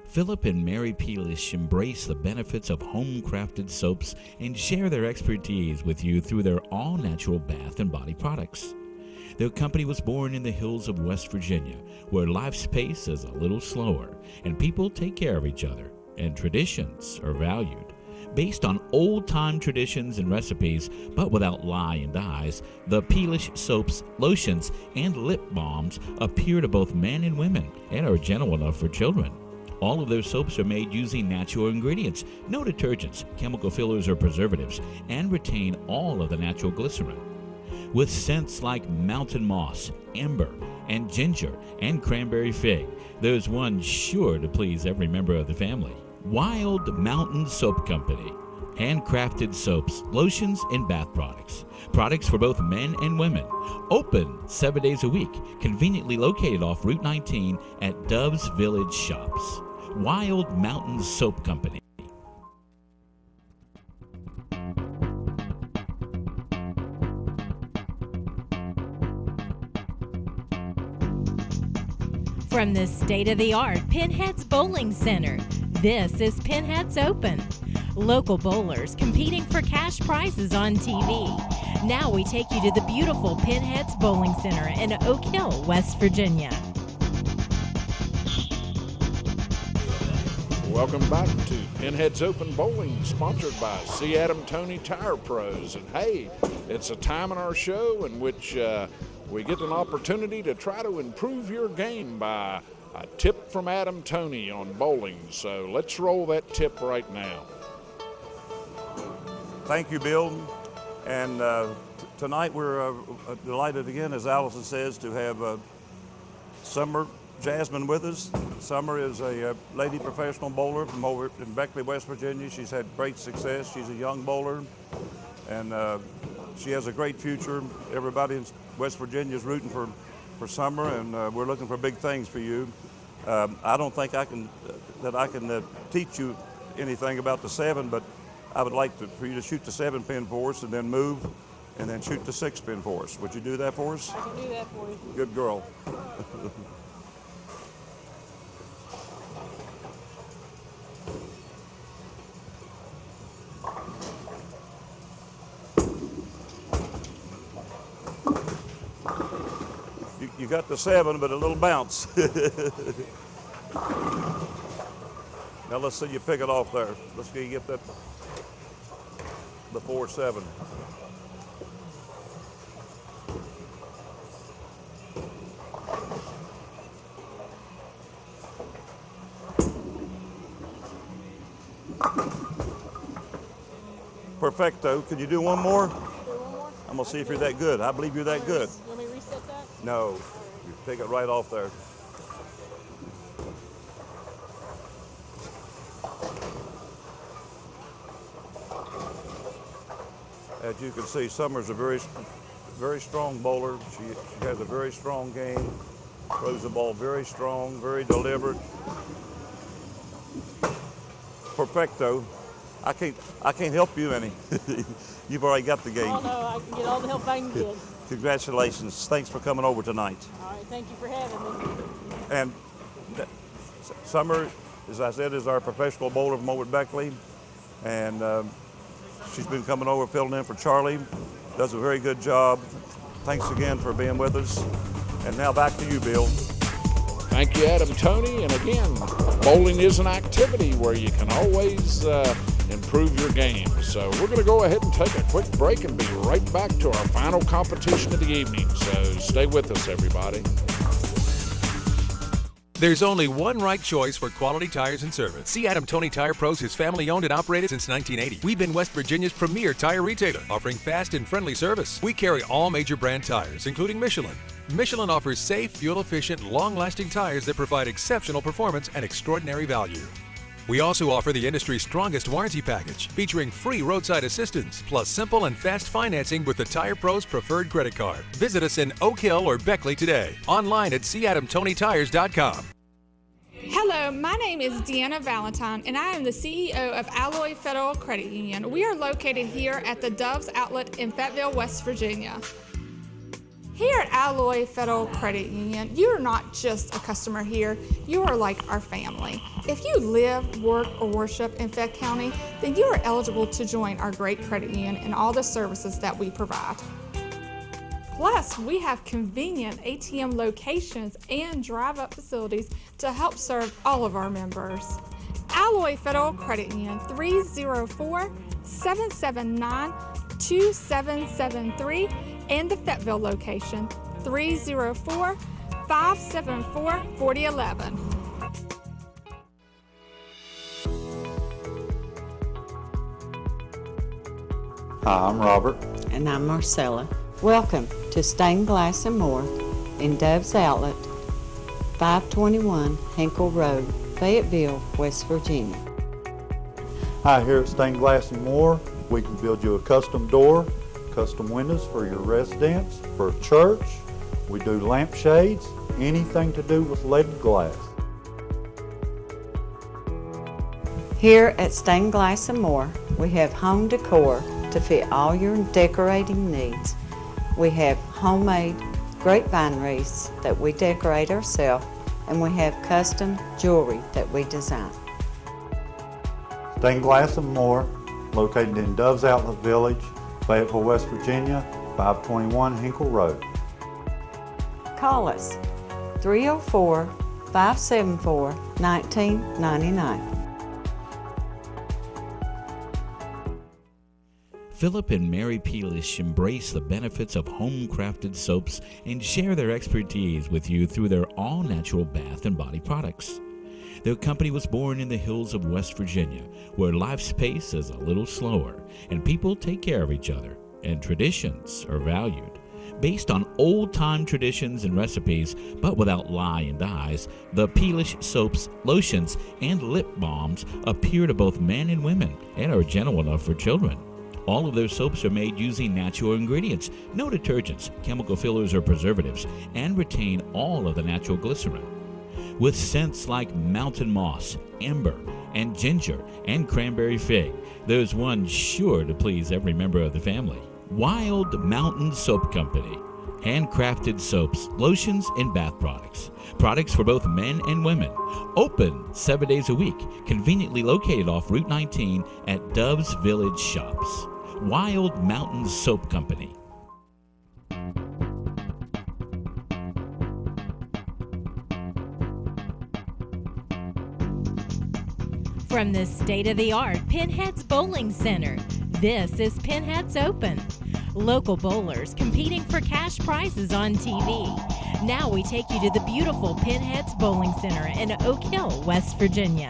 Philip and Mary Peelish embrace the benefits of home-crafted soaps and share their expertise with you through their all-natural bath and body products. Their company was born in the hills of West Virginia, where life's pace is a little slower and people take care of each other and traditions are valued. Based on old-time traditions and recipes, but without lye and dyes, the Peelish soaps, lotions, and lip balms appeal to both men and women and are gentle enough for children. All of their soaps are made using natural ingredients, no detergents, chemical fillers, or preservatives, and retain all of the natural glycerin. With scents like mountain moss, amber, and ginger, and cranberry fig, there's one sure to please every member of the family. Wild Mountain Soap Company. Handcrafted soaps, lotions, and bath products. Products for both men and women. Open 7 days a week. Conveniently located off Route 19 at Dove's Village Shops. Wild Mountain Soap Company. From the state-of-the-art Pinheads Bowling Center, this is Pinheads Open. Local bowlers competing for cash prizes on TV. Now we take you to the beautiful Pinheads Bowling Center in Oak Hill, West Virginia. Welcome back to Pinheads Open Bowling, sponsored by C. Adam Tony Tire Pros. And hey, it's a time in our show in which we get an opportunity to try to improve your game by a tip from Adam Tony on bowling. So let's roll that tip right now. Thank you, Bill. And tonight we're delighted again, as Allison says, to have Summer Jasmine with us. Summer is a lady professional bowler from over in Beckley, West Virginia. She's had great success. She's a young bowler, and she has a great future. Everybody in West Virginia is rooting for Summer, and we're looking for big things for you. I don't think I can teach you anything about the 7, but I would like for you to shoot the 7-pin for us and then move and then shoot the 6-pin for us. Would you do that for us? I can do that for you. Good girl. You got the 7, but a little bounce. Now let's see you pick it off there. Let's see you get that, the 4-7. Perfecto. Can you do one more? I'm gonna see if you're that good. I believe you're that good. You want me to reset that? No, you take it right off there. As you can see, Summer's a very strong bowler. She has a very strong game, throws the ball very strong, very deliberate. Perfecto. I can't help you any. You've already got the game. Oh no, I can get all the help I can get. Congratulations. Thanks for coming over tonight. All right, thank you for having me. And Summer, as I said, is our professional bowler from over at Beckley. And she's been coming over, filling in for Charlie. Does a very good job. Thanks again for being with us. And now back to you, Bill. Thank you, Adam Tony. And again, bowling is an activity where you can always improve your game. So we're going to go ahead and take a quick break and be right back to our final competition of the evening. So stay with us, everybody. There's only one right choice for quality tires and service. C. Adam Tony Tire Pros is family owned and operated since 1980. We've been West Virginia's premier tire retailer, offering fast and friendly service. We carry all major brand tires, including Michelin. Michelin offers safe, fuel-efficient, long-lasting tires that provide exceptional performance and extraordinary value. We also offer the industry's strongest warranty package, featuring free roadside assistance, plus simple and fast financing with the Tire Pros preferred credit card. Visit us in Oak Hill or Beckley today. Online at cadamtonytires.com. Hello, my name is Deanna Valentine, and I am the CEO of Alloy Federal Credit Union. We are located here at the Doves Outlet in Fayetteville, West Virginia. Here at Alloy Federal Credit Union, you are not just a customer here, you are like our family. If you live, work, or worship in Fayette County, then you are eligible to join our great credit union and all the services that we provide. Plus, we have convenient ATM locations and drive-up facilities to help serve all of our members. Alloy Federal Credit Union, 304-779-2773, and the Fayetteville location, 304-574-4011. Hi, I'm Robert. And I'm Marcella. Welcome to Stained Glass and More in Dove's Outlet, 521 Hinkle Road, Fayetteville, West Virginia. Hi, here at Stained Glass and More, we can build you a custom door, custom windows for your residence, for a church. We do lampshades, anything to do with leaded glass. Here at Stained Glass and More, we have home decor to fit all your decorating needs. We have homemade grapevine wreaths that we decorate ourselves, and we have custom jewelry that we design. Stained Glass and More, located in Dove's Outlet Village, Fayetteville, West Virginia, 521 Hinkle Road. Call us 304-574-1999. Philip and Mary Peelish embrace the benefits of home-crafted soaps and share their expertise with you through their all-natural bath and body products. Their company was born in the hills of West Virginia, where life's pace is a little slower and people take care of each other and traditions are valued. Based on old-time traditions and recipes, but without lye and dyes, the Peelish soaps, lotions, and lip balms appeal to both men and women and are gentle enough for children. All of their soaps are made using natural ingredients, no detergents, chemical fillers, or preservatives, and retain all of the natural glycerin. With scents like mountain moss, amber, and ginger, and cranberry fig, there's one sure to please every member of the family. Wild Mountain Soap Company. Handcrafted soaps, lotions, and bath products. Products for both men and women. Open 7 days a week. Conveniently located off Route 19 at Dove's Village Shops. Wild Mountain Soap Company. From the state-of-the-art Pinheads Bowling Center, this is Pinheads Open. Local bowlers competing for cash prizes on TV. Now we take you to the beautiful Pinheads Bowling Center in Oak Hill, West Virginia.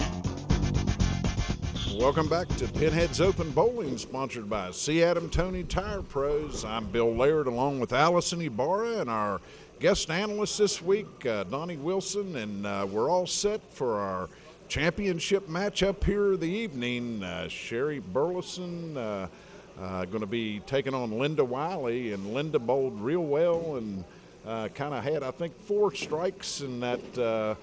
Welcome back to Pinheads Open Bowling, sponsored by C. Adam Tony Tire Pros. I'm Bill Laird, along with Allison Ibarra and our guest analyst this week, Donnie Wilson, and we're all set for our championship matchup here of the evening. Sherry Burleson going to be taking on Linda Wiley, and Linda bowled real well and kind of had, I think, 4 strikes in that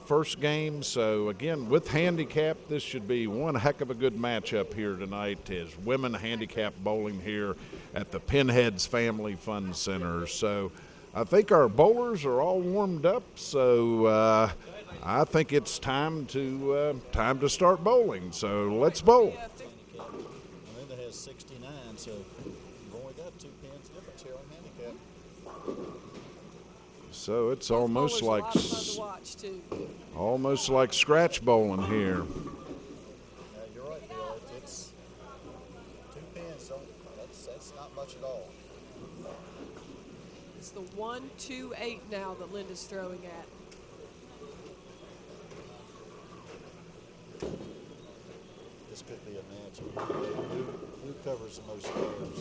first game. So again, with handicap, this should be one heck of a good matchup here tonight as women handicap bowling here at the Pinheads Family Fun Center. So I think our bowlers are all warmed up, so I think it's time to start bowling. So let's bowl. Linda has 69, so you've only got 2 pins difference here on handicap. So it's almost like scratch bowling here. Yeah, you're right, Bill. It's 2 pins, so that's not much at all. It's the 1-2-8 now that Linda's throwing at. This could be a match. Who covers the most players?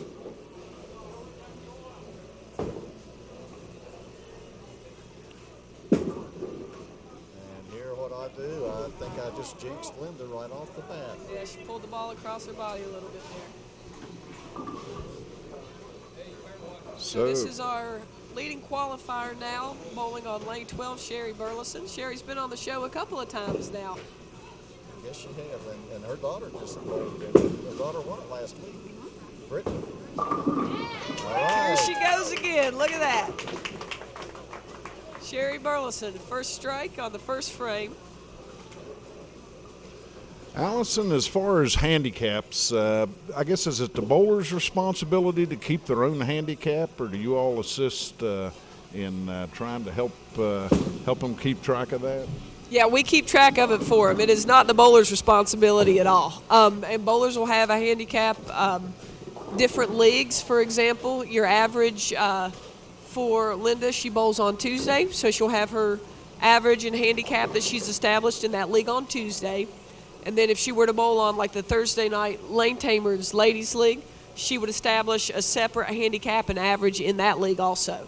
And here what I do, I think I just jinxed Linda right off the bat. Yeah, she pulled the ball across her body a little bit there. So this is our leading qualifier now, bowling on lane 12, Sherry Burleson. Sherry's been on the show a couple of times now. Yes, she has, and her daughter just bowled. Her daughter won it last week. Brittany. All right. Here she goes again. Look at that. Sherry Burleson, first strike on the first frame. Allison, as far as handicaps, I guess is it the bowler's responsibility to keep their own handicap, or do you all assist in trying to help them keep track of that? Yeah, we keep track of it for them. It is not the bowler's responsibility at all. And bowlers will have a handicap. Different leagues, for example, your average for Linda, she bowls on Tuesday, so she'll have her average and handicap that she's established in that league on Tuesday. And then if she were to bowl on like the Thursday night Lane Tamers Ladies League, she would establish a separate handicap and average in that league also.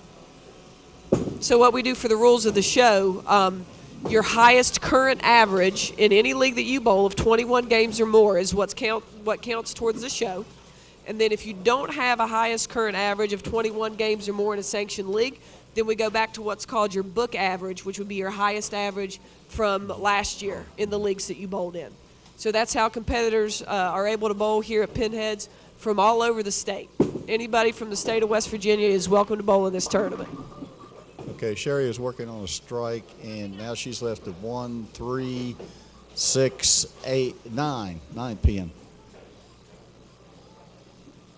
So what we do for the rules of the show, your highest current average in any league that you bowl of 21 games or more is what counts towards the show. And then if you don't have a highest current average of 21 games or more in a sanctioned league, then we go back to what's called your book average, which would be your highest average from last year in the leagues that you bowled in. So that's how competitors are able to bowl here at Pinheads from all over the state. Anybody from the state of West Virginia is welcome to bowl in this tournament. Okay, Sherry is working on a strike, and now she's left at 1, 3, 6, 8, 9 pin.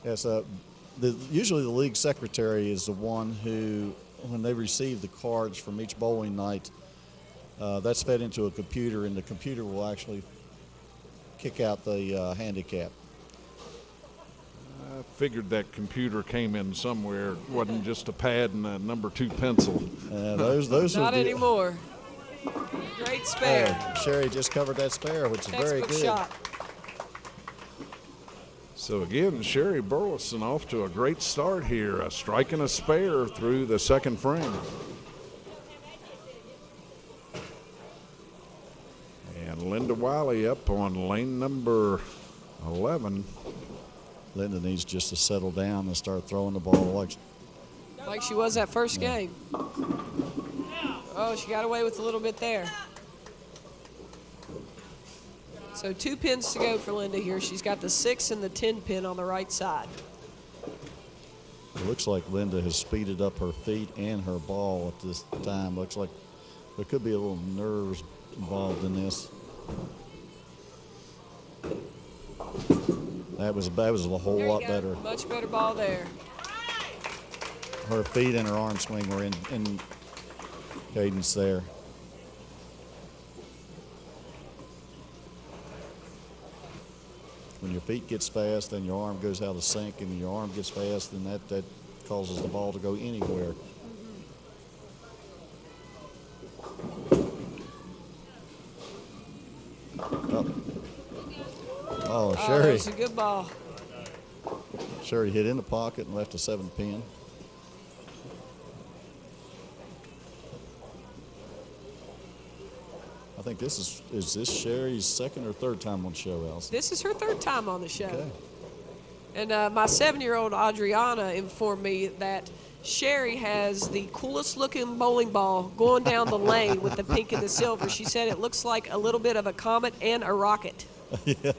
Yes, usually the league secretary is the one who, when they receive the cards from each bowling night, that's fed into a computer, and the computer will actually kick out the handicap. I figured that computer came in somewhere. It wasn't just a pad and a number 2 pencil. Those Not anymore. Great spare. Sherry just covered that spare, which is very good. Shot. So again, Sherry Burleson off to a great start here, striking a spare through the second frame. And Linda Wiley up on lane number 11. Linda needs just to settle down and start throwing the ball like she was that first game. Oh, she got away with a little bit there. So 2 pins to go for Linda here. She's got the 6 and the 10 pin on the right side. It looks like Linda has speeded up her feet and her ball at this time. Looks like there could be a little nerves involved in this. That was a whole lot better. Much better ball there. Her feet and her arm swing were in cadence there. When your feet gets fast and your arm goes out of sync, and your arm gets fast, then that causes the ball to go anywhere. Oh, Sherry. That's a good ball. Sherry hit in the pocket and left a 7 pin. I think is this Sherry's second or third time on the show, Allison? This is her 3rd time on the show. Okay. And my 7-year-old Adriana informed me that Sherry has the coolest looking bowling ball going down the lane with the pink and the silver. She said it looks like a little bit of a comet and a rocket. Yeah.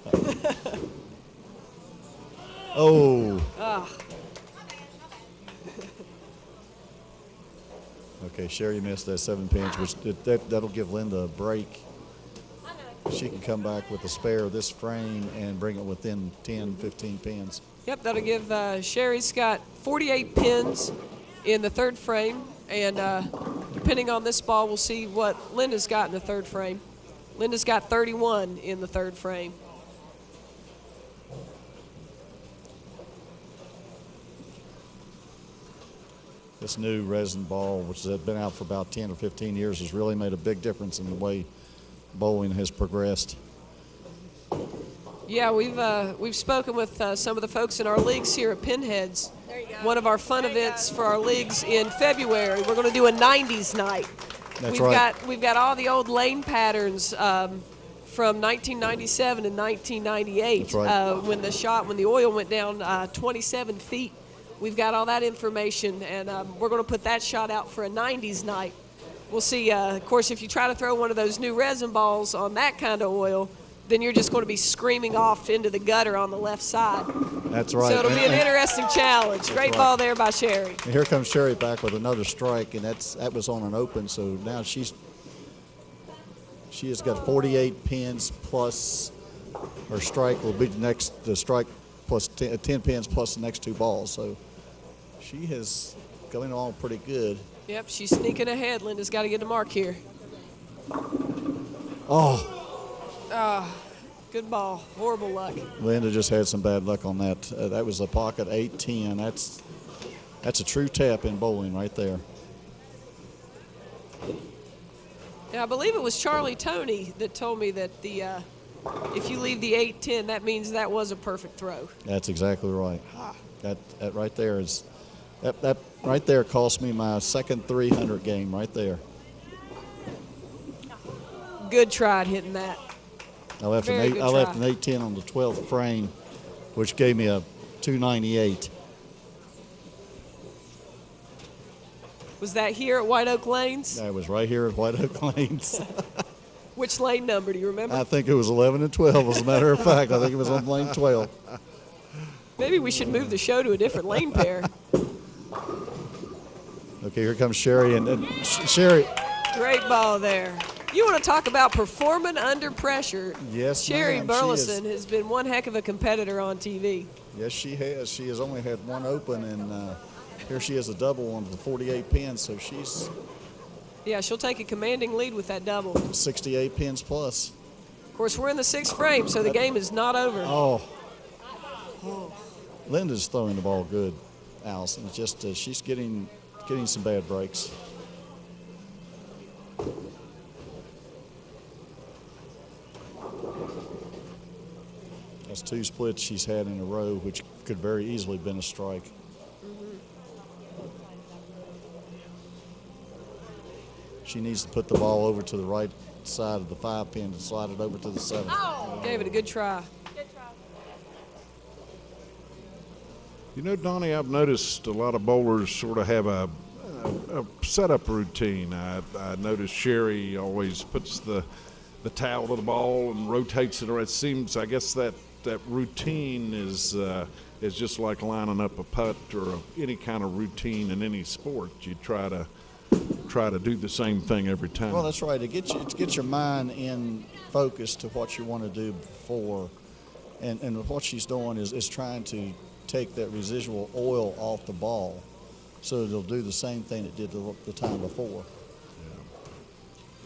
Oh. Okay, Sherry missed that 7 pins, which that'll give Linda a break. She can come back with a spare of this frame and bring it within 10, 15 pins. Yep, that'll give Sherry's got 48 pins in the 3rd frame, and depending on this ball, we'll see what Linda's got in the 3rd frame. Linda's got 31 in the 3rd frame. This new resin ball, which has been out for about 10 or 15 years, has really made a big difference in the way bowling has progressed. Yeah, we've spoken with some of the folks in our leagues here at Pinheads. One of our fun events for our leagues in February. We're going to do a 90s night. We've got all the old lane patterns from 1997 and 1998. That's right. When the oil went down 27 feet. We've got all that information, and we're going to put that shot out for a 90s night. We'll see. Of course, if you try to throw one of those new resin balls on that kind of oil, then you're just going to be screaming off into the gutter on the left side. That's right. So it'll be an interesting challenge. Great ball there by Sherry. And here comes Sherry back with another strike, and that was on an open. So now she has got 48 pins plus her strike will be the strike plus 10 pins plus the next 2 balls. So she is going along pretty good. Yep, she's sneaking ahead. Linda's got to get the mark here. Oh. Good ball. Horrible luck. Linda just had some bad luck on that. That was a pocket 8-10. That's a true tap in bowling right there. Now, I believe it was Charlie Tony that told me that if you leave the 8-10, that means that was a perfect throw. That's exactly right. That right there is that right there cost me my second 300 game right there. Good try at hitting that. I left an 8-10 on the 12th frame, which gave me a 298. Was that here at White Oak Lanes? That was right here at White Oak Lanes. Which lane number do you remember? I think it was 11 and 12. As a matter of fact, I think it was on lane 12. Maybe we should move the show to a different lane pair. Okay, here comes Sherry and Sherry. Great ball there. You want to talk about performing under pressure? Yes, Sherry ma'am, Burleson has been one heck of a competitor on TV. Yes, she has. She has only had one open, and here she has a double on the 48 pins, so she's... Yeah, she'll take a commanding lead with that double. 68 pins plus. Of course, we're in the 6th frame, so the game is not over. Oh. Linda's throwing the ball good, Allison. It's just she's getting some bad breaks. That's 2 splits she's had in a row, which could very easily have been a strike. She needs to put the ball over to the right side of the 5 pin and slide it over to the 7. Oh, gave it a good try. You know, Donnie, I've noticed a lot of bowlers sort of have a setup routine. I noticed Sherry always puts the towel to the ball and rotates it. Or it seems, I guess that routine is just like lining up a putt or any kind of routine in any sport. You try to do the same thing every time. Well, that's right. To get your mind in focus to what you want to do before, and what she's doing is trying to take that residual oil off the ball, so it'll do the same thing it did the time before.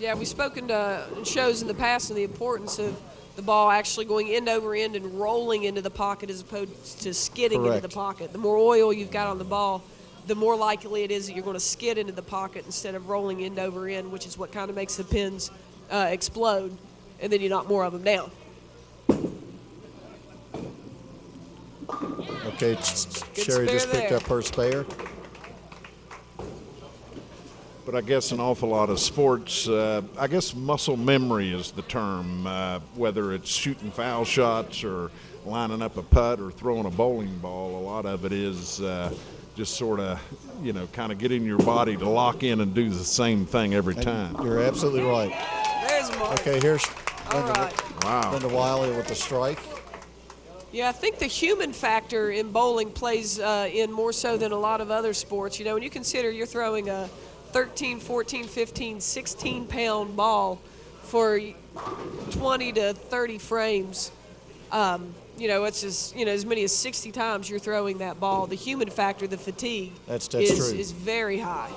Yeah, we've spoken to shows in the past on the importance of the ball actually going end over end and rolling into the pocket as opposed to skidding Correct. into the pocket. The more oil you've got on the ball, the more likely it is that you're going to skid into the pocket instead of rolling end over end, which is what kind of makes the pins explode, and then you knock more of them down. Okay, Sherry just picked up her spare. But I guess an awful lot of sports, I guess muscle memory is the term, whether it's shooting foul shots or lining up a putt or throwing a bowling ball. A lot of it is just sort of, kind of getting your body to lock in and do the same thing every time. You're absolutely right. There's Mark. Okay, here's Linda Wiley with the strike. Yeah, I think the human factor in bowling plays in more so than a lot of other sports. When you consider you're throwing a 13, 14, 15, 16-pound ball for 20 to 30 frames, it's just, as many as 60 times you're throwing that ball. The human factor, the fatigue, that's is, true. is very high.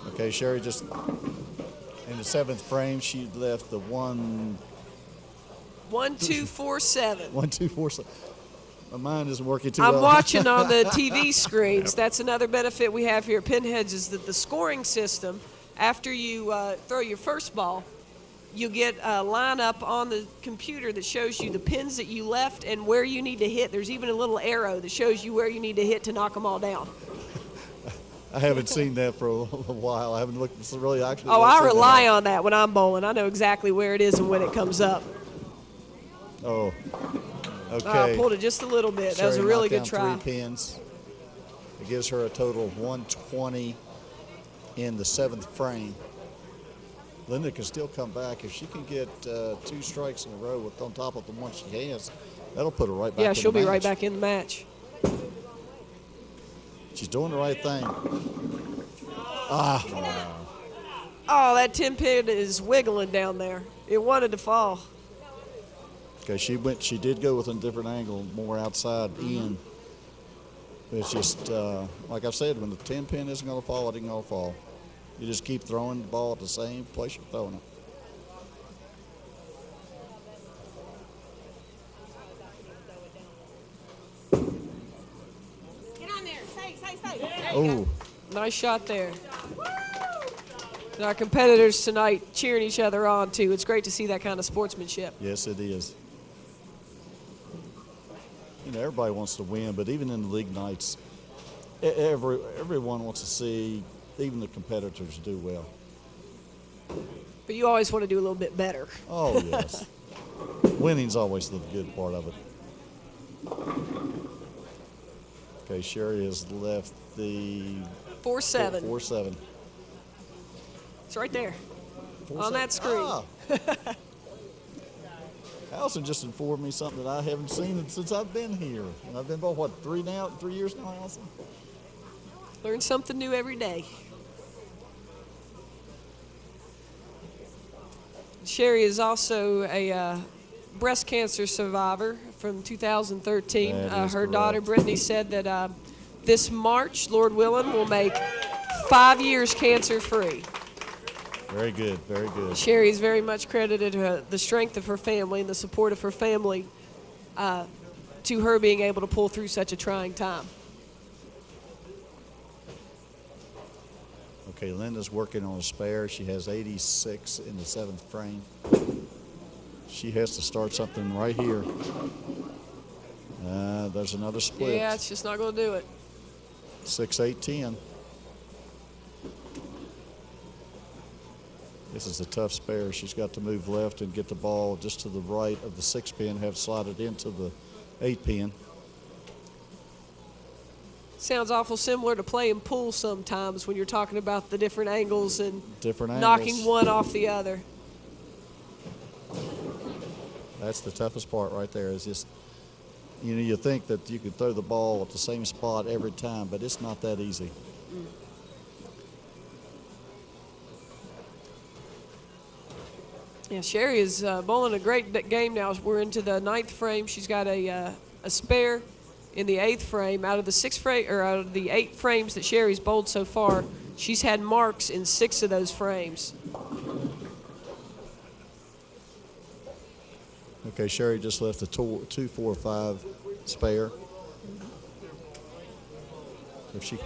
Okay, Sherry just in the 7th frame, she left the 1, 1, 2, 4, 7. 1, 2, 4, 7. My mind isn't working too well. I'm watching on the TV screens. That's another benefit we have here at Pinheads is that the scoring system, after you throw your first ball, you get a lineup on the computer that shows you the pins that you left and where you need to hit. There's even a little arrow that shows you where you need to hit to knock them all down. I haven't seen that for a while. I haven't looked really actually. Oh, I rely on that when I'm bowling. I know exactly where it is and when it comes up. Oh, okay. I pulled it just a little bit. That was a really good try. 3 pins. It gives her a total of 120 in the 7th frame. Linda can still come back. If she can get 2 strikes in a row on top of the one she has, that'll put her right back in the match. Yeah, she'll be right back in the match. She's doing the right thing. Oh, that 10 pin is wiggling down there. It wanted to fall. Okay, she did go with a different angle, more outside in. It's just, like I've said, when the 10 pin isn't going to fall, it ain't going to fall. You just keep throwing the ball at the same place you're throwing it. Get on there. Stay. Oh. Nice shot there. And our competitors tonight cheering each other on, too. It's great to see that kind of sportsmanship. Yes, it is. Everybody wants to win, but even in the league nights, everyone wants to see even the competitors do well. But you always want to do a little bit better. Oh, yes. Winning's always the good part of it. Okay, Sherry has left the 4-7. 4-7. It's right there 4-7. on that screen. Ah. Allison just informed me something that I haven't seen since I've been here. And I've been, 3 years now, Allison? Learn something new every day. Sherry is also a breast cancer survivor from 2013. Her correct. daughter, Brittany, said that this March, Lord willing, will make 5 years cancer-free. Very good, very good. Sherry is very much credited the strength of her family and the support of her family to her being able to pull through such a trying time. Okay, Linda's working on a spare. She has 86 in the 7th frame. She has to start something right here. There's another split. Yeah, it's just not going to do it. 6-8-10. This is a tough spare. She's got to move left and get the ball just to the right of the 6 pin, have slided into the 8 pin. Sounds awful similar to playing pool sometimes when you're talking about the different angles and Different knocking angles. one off the other. That's the toughest part right there is just, you think that you could throw the ball at the same spot every time, but it's not that easy. Yeah, Sherry is bowling a great game now. We're into the 9th frame. She's got a spare in the 8th frame. Out of the 8 frames that Sherry's bowled so far, she's had marks in 6 of those frames. Okay, Sherry just left the 2-4-5 spare. If she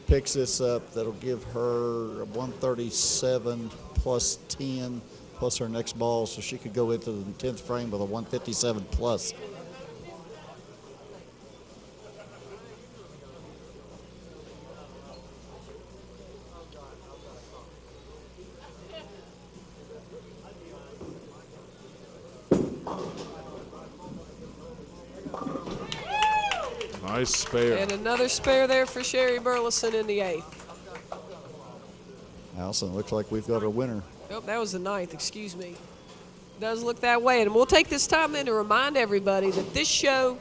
picks this up, that'll give her a 137 plus 10 plus her next ball, so she could go into the 10th frame with a 157 plus. Nice spare. And another spare there for Sherry Burleson in the 8th. Allison, looks like we've got a winner. Oh, that was the 9th, excuse me. Does look that way. And we'll take this time then to remind everybody that this show,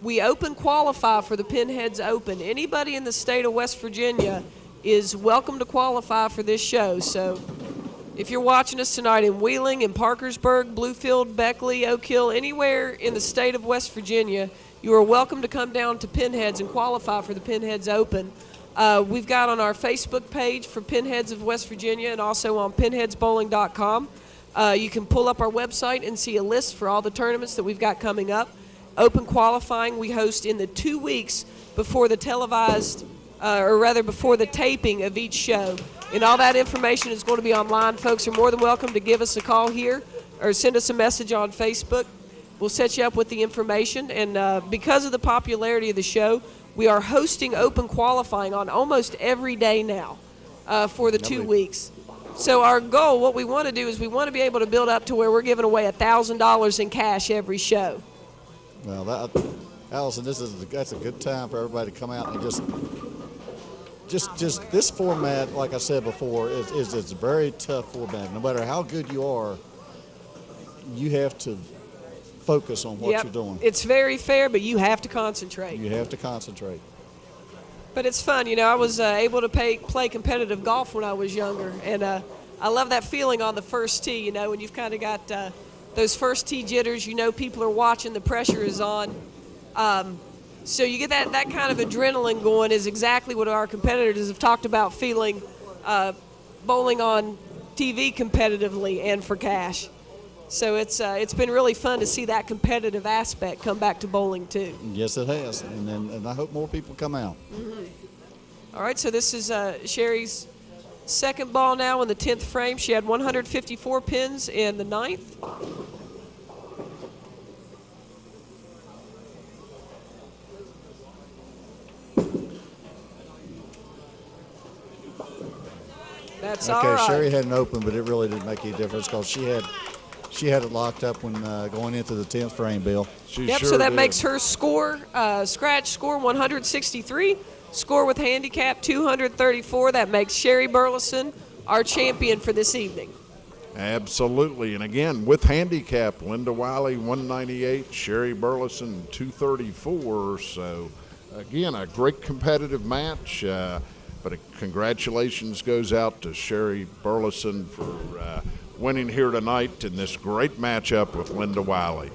we open qualify for the Pinheads Open. Anybody in the state of West Virginia is welcome to qualify for this show. So if you're watching us tonight in Wheeling, in Parkersburg, Bluefield, Beckley, Oak Hill, anywhere in the state of West Virginia, you are welcome to come down to Pinheads and qualify for the Pinheads Open. We've got on our Facebook page for Pinheads of West Virginia and also on pinheadsbowling.com. You can pull up our website and see a list for all the tournaments that we've got coming up. Open qualifying we host in the 2 weeks before the before the taping of each show. And all that information is going to be online. Folks are more than welcome to give us a call here or send us a message on Facebook. We'll set you up with the information. And because of the popularity of the show, we are hosting open qualifying on almost every day now for the 2 weeks. So our goal, what we want to do is we want to be able to build up to where we're giving away $1,000 in cash every show. Well, Allison, that's a good time for everybody to come out and just this format, like I said before, is a very tough format. No matter how good you are, you have to focus on what you're doing. It's very fair, but you have to concentrate. You have to concentrate. But it's fun. I was able to play competitive golf when I was younger, and I love that feeling on the first tee, when you've kind of got those first tee jitters, you know people are watching, the pressure is on. So you get that kind of adrenaline going is exactly what our competitors have talked about feeling bowling on TV competitively and for cash. So it's been really fun to see that competitive aspect come back to bowling too. Yes, it has, and I hope more people come out. All right, so this is Sherry's second ball now in the 10th frame. She had 154 pins in the 9th. That's all right. Sherry had an open, but it really didn't make any difference because she had it locked up when going into the 10th frame, Bill. So that makes her score, scratch score 163, score with handicap 234. That makes Sherry Burleson our champion for this evening. Absolutely. And again, with handicap, Linda Wiley 198, Sherry Burleson 234. So again, a great competitive match. But congratulations goes out to Sherry Burleson for winning here tonight in this great matchup with Linda Wiley.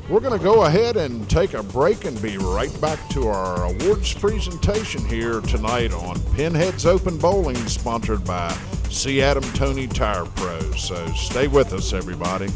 We're going to go ahead and take a break and be right back to our awards presentation here tonight on Pinheads Open Bowling, sponsored by C. Adam Tony Tire Pros. So stay with us, everybody.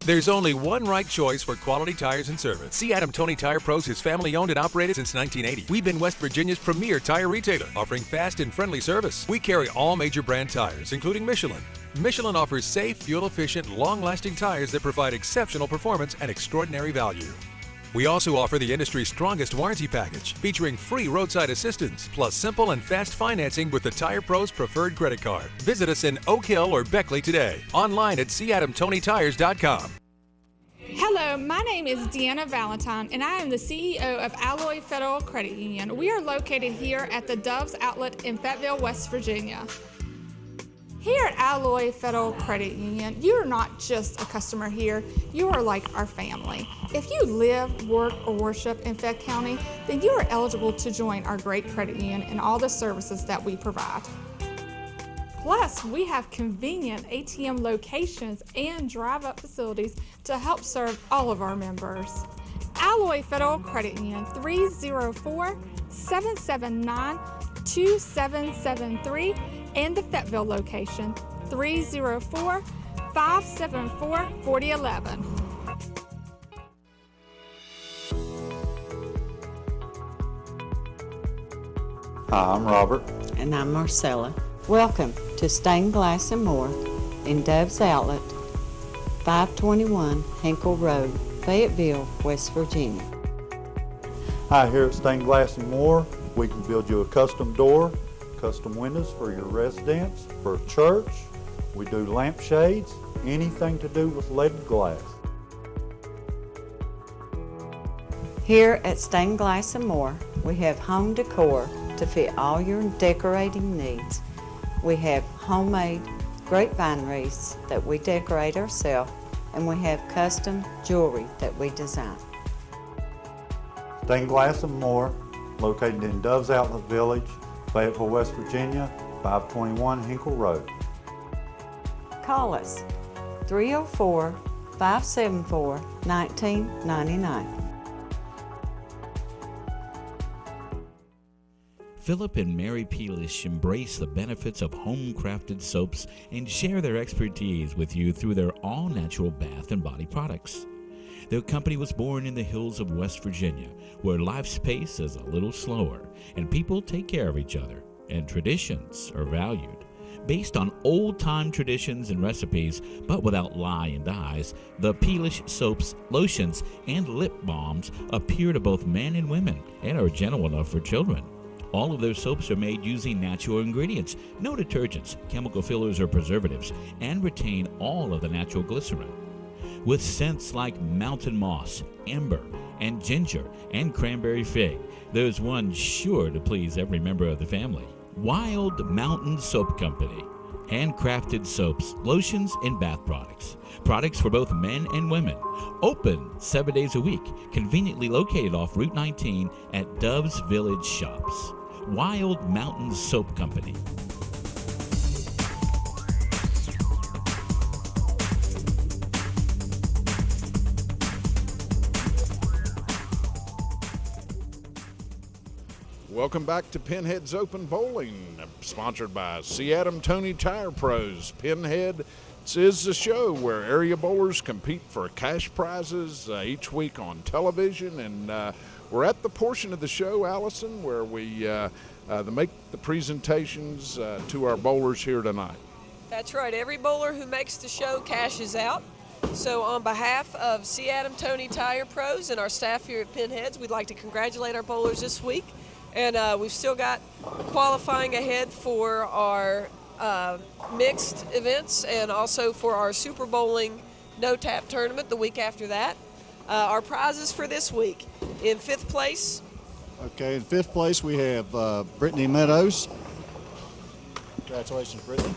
There's only one right choice for quality tires and service. C. Adam Tony Tire Pros is family owned and operated since 1980. We've been West Virginia's premier tire retailer, offering fast and friendly service. We carry all major brand tires, including Michelin. Michelin offers safe, fuel-efficient, long-lasting tires that provide exceptional performance and extraordinary value. We also offer the industry's strongest warranty package, featuring free roadside assistance, plus simple and fast financing with the Tire Pros preferred credit card. Visit us in Oak Hill or Beckley today. Online at cadamtonytires.com. Hello, my name is Deanna Valentine, and I am the CEO of Alloy Federal Credit Union. We are located here at the Doves Outlet in Fayetteville, West Virginia. Here at Alloy Federal Credit Union, you are not just a customer here, you are like our family. If you live, work, or worship in Fayette County, then you are eligible to join our great credit union and all the services that we provide. Plus, we have convenient ATM locations and drive-up facilities to help serve all of our members. Alloy Federal Credit Union, 304-779-2773, and the Fayetteville location, 304-574-4011. Hi, I'm Robert. And I'm Marcella. Welcome to Stained Glass and More in Dove's Outlet, 521 Hinkle Road, Fayetteville, West Virginia. Hi, here at Stained Glass and More, we can build you a custom door, custom windows for your residence, for a church. We do lampshades, anything to do with leaded glass. Here at Stained Glass and More, we have home decor to fit all your decorating needs. We have homemade grapevine wreaths that we decorate ourselves, and we have custom jewelry that we design. Stained Glass and More, located in Dove's Outlet Village, Fayetteville, West Virginia, 521 Hinkle Road. Call us 304-574-1999. Philip and Mary Peelish embrace the benefits of home-crafted soaps and share their expertise with you through their all-natural bath and body products. Their company was born in the hills of West Virginia, where life's pace is a little slower and people take care of each other and traditions are valued. Based on old-time traditions and recipes, but without lye and dyes, the Peelish soaps, lotions, and lip balms appeal to both men and women and are gentle enough for children. All of their soaps are made using natural ingredients, no detergents, chemical fillers, or preservatives, and retain all of the natural glycerin. With scents like mountain moss, amber, and ginger, and cranberry fig, there's one sure to please every member of the family. Wild Mountain Soap Company. handcrafted soaps, lotions, and bath products. Products for both men and women. Open 7 days a week, conveniently located off Route 19 at Dove's Village Shops. Wild Mountain Soap Company. Welcome back to Pinheads Open Bowling, sponsored by C. Adam Tony Tire Pros. Pinheads is the show where area bowlers compete for cash prizes each week on television, and we're at the portion of the show, Allison, where we make the presentations to our bowlers here tonight. That's right. Every bowler who makes the show cashes out. So on behalf of C. Adam Tony Tire Pros and our staff here at Pinheads, we'd like to congratulate our bowlers this week. And we've still got qualifying ahead for our mixed events and also for our Super Bowling no-tap tournament the week after that. Our prizes for this week, in 5th place. Okay, in 5th place we have Brittany Meadows. Congratulations, Brittany.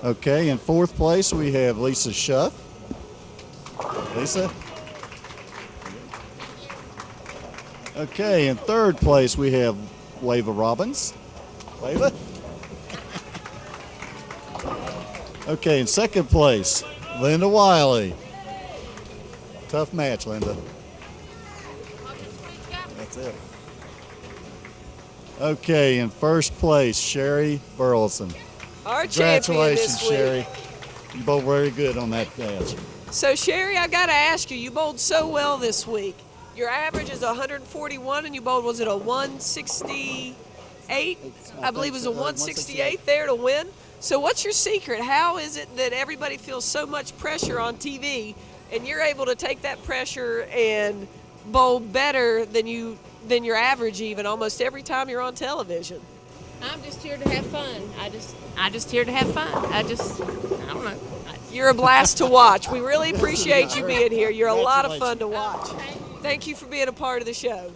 Okay, in 4th place we have Lisa Schuff. Lisa. Okay, in 3rd place we have Wava Robbins. Wava. Okay, in 2nd place, Linda Wiley. Tough match, Linda. That's it. Okay, in 1st place, Sherry Burleson. Our champion this week. Sherry. You bowled very good on that match. So, Sherry, I got to ask you, you bowled so well this week. Your average is 141, and you bowled, was it a 168? I believe it was a 168 there to win. So what's your secret? How is it that everybody feels so much pressure on TV, and you're able to take that pressure and bowl better than your average even almost every time you're on television? I'm just here to have fun. I just here to have fun. I don't know. You're a blast to watch. We really appreciate you being here. You're a lot of fun to watch. Thank you for being a part of the show.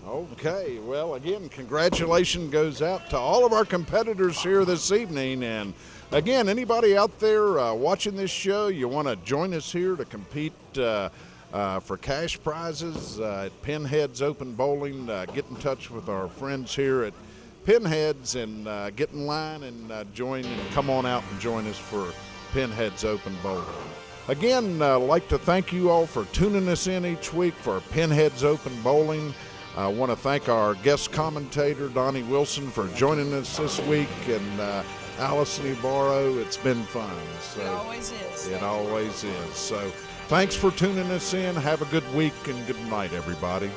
Okay, well, again, congratulations goes out to all of our competitors here this evening. And again, anybody out there watching this show, you want to join us here to compete for cash prizes at Pinheads Open Bowling, get in touch with our friends here at Pinheads and get in line and join and come on out and join us for Pinheads Open Bowling. Again, I'd like to thank you all for tuning us in each week for Pinheads Open Bowling. I want to thank our guest commentator, Donnie Wilson, for joining us this week, and Allison Ibarro. It's been fun. So it always is. It always is. So thanks for tuning us in. Have a good week and good night, everybody.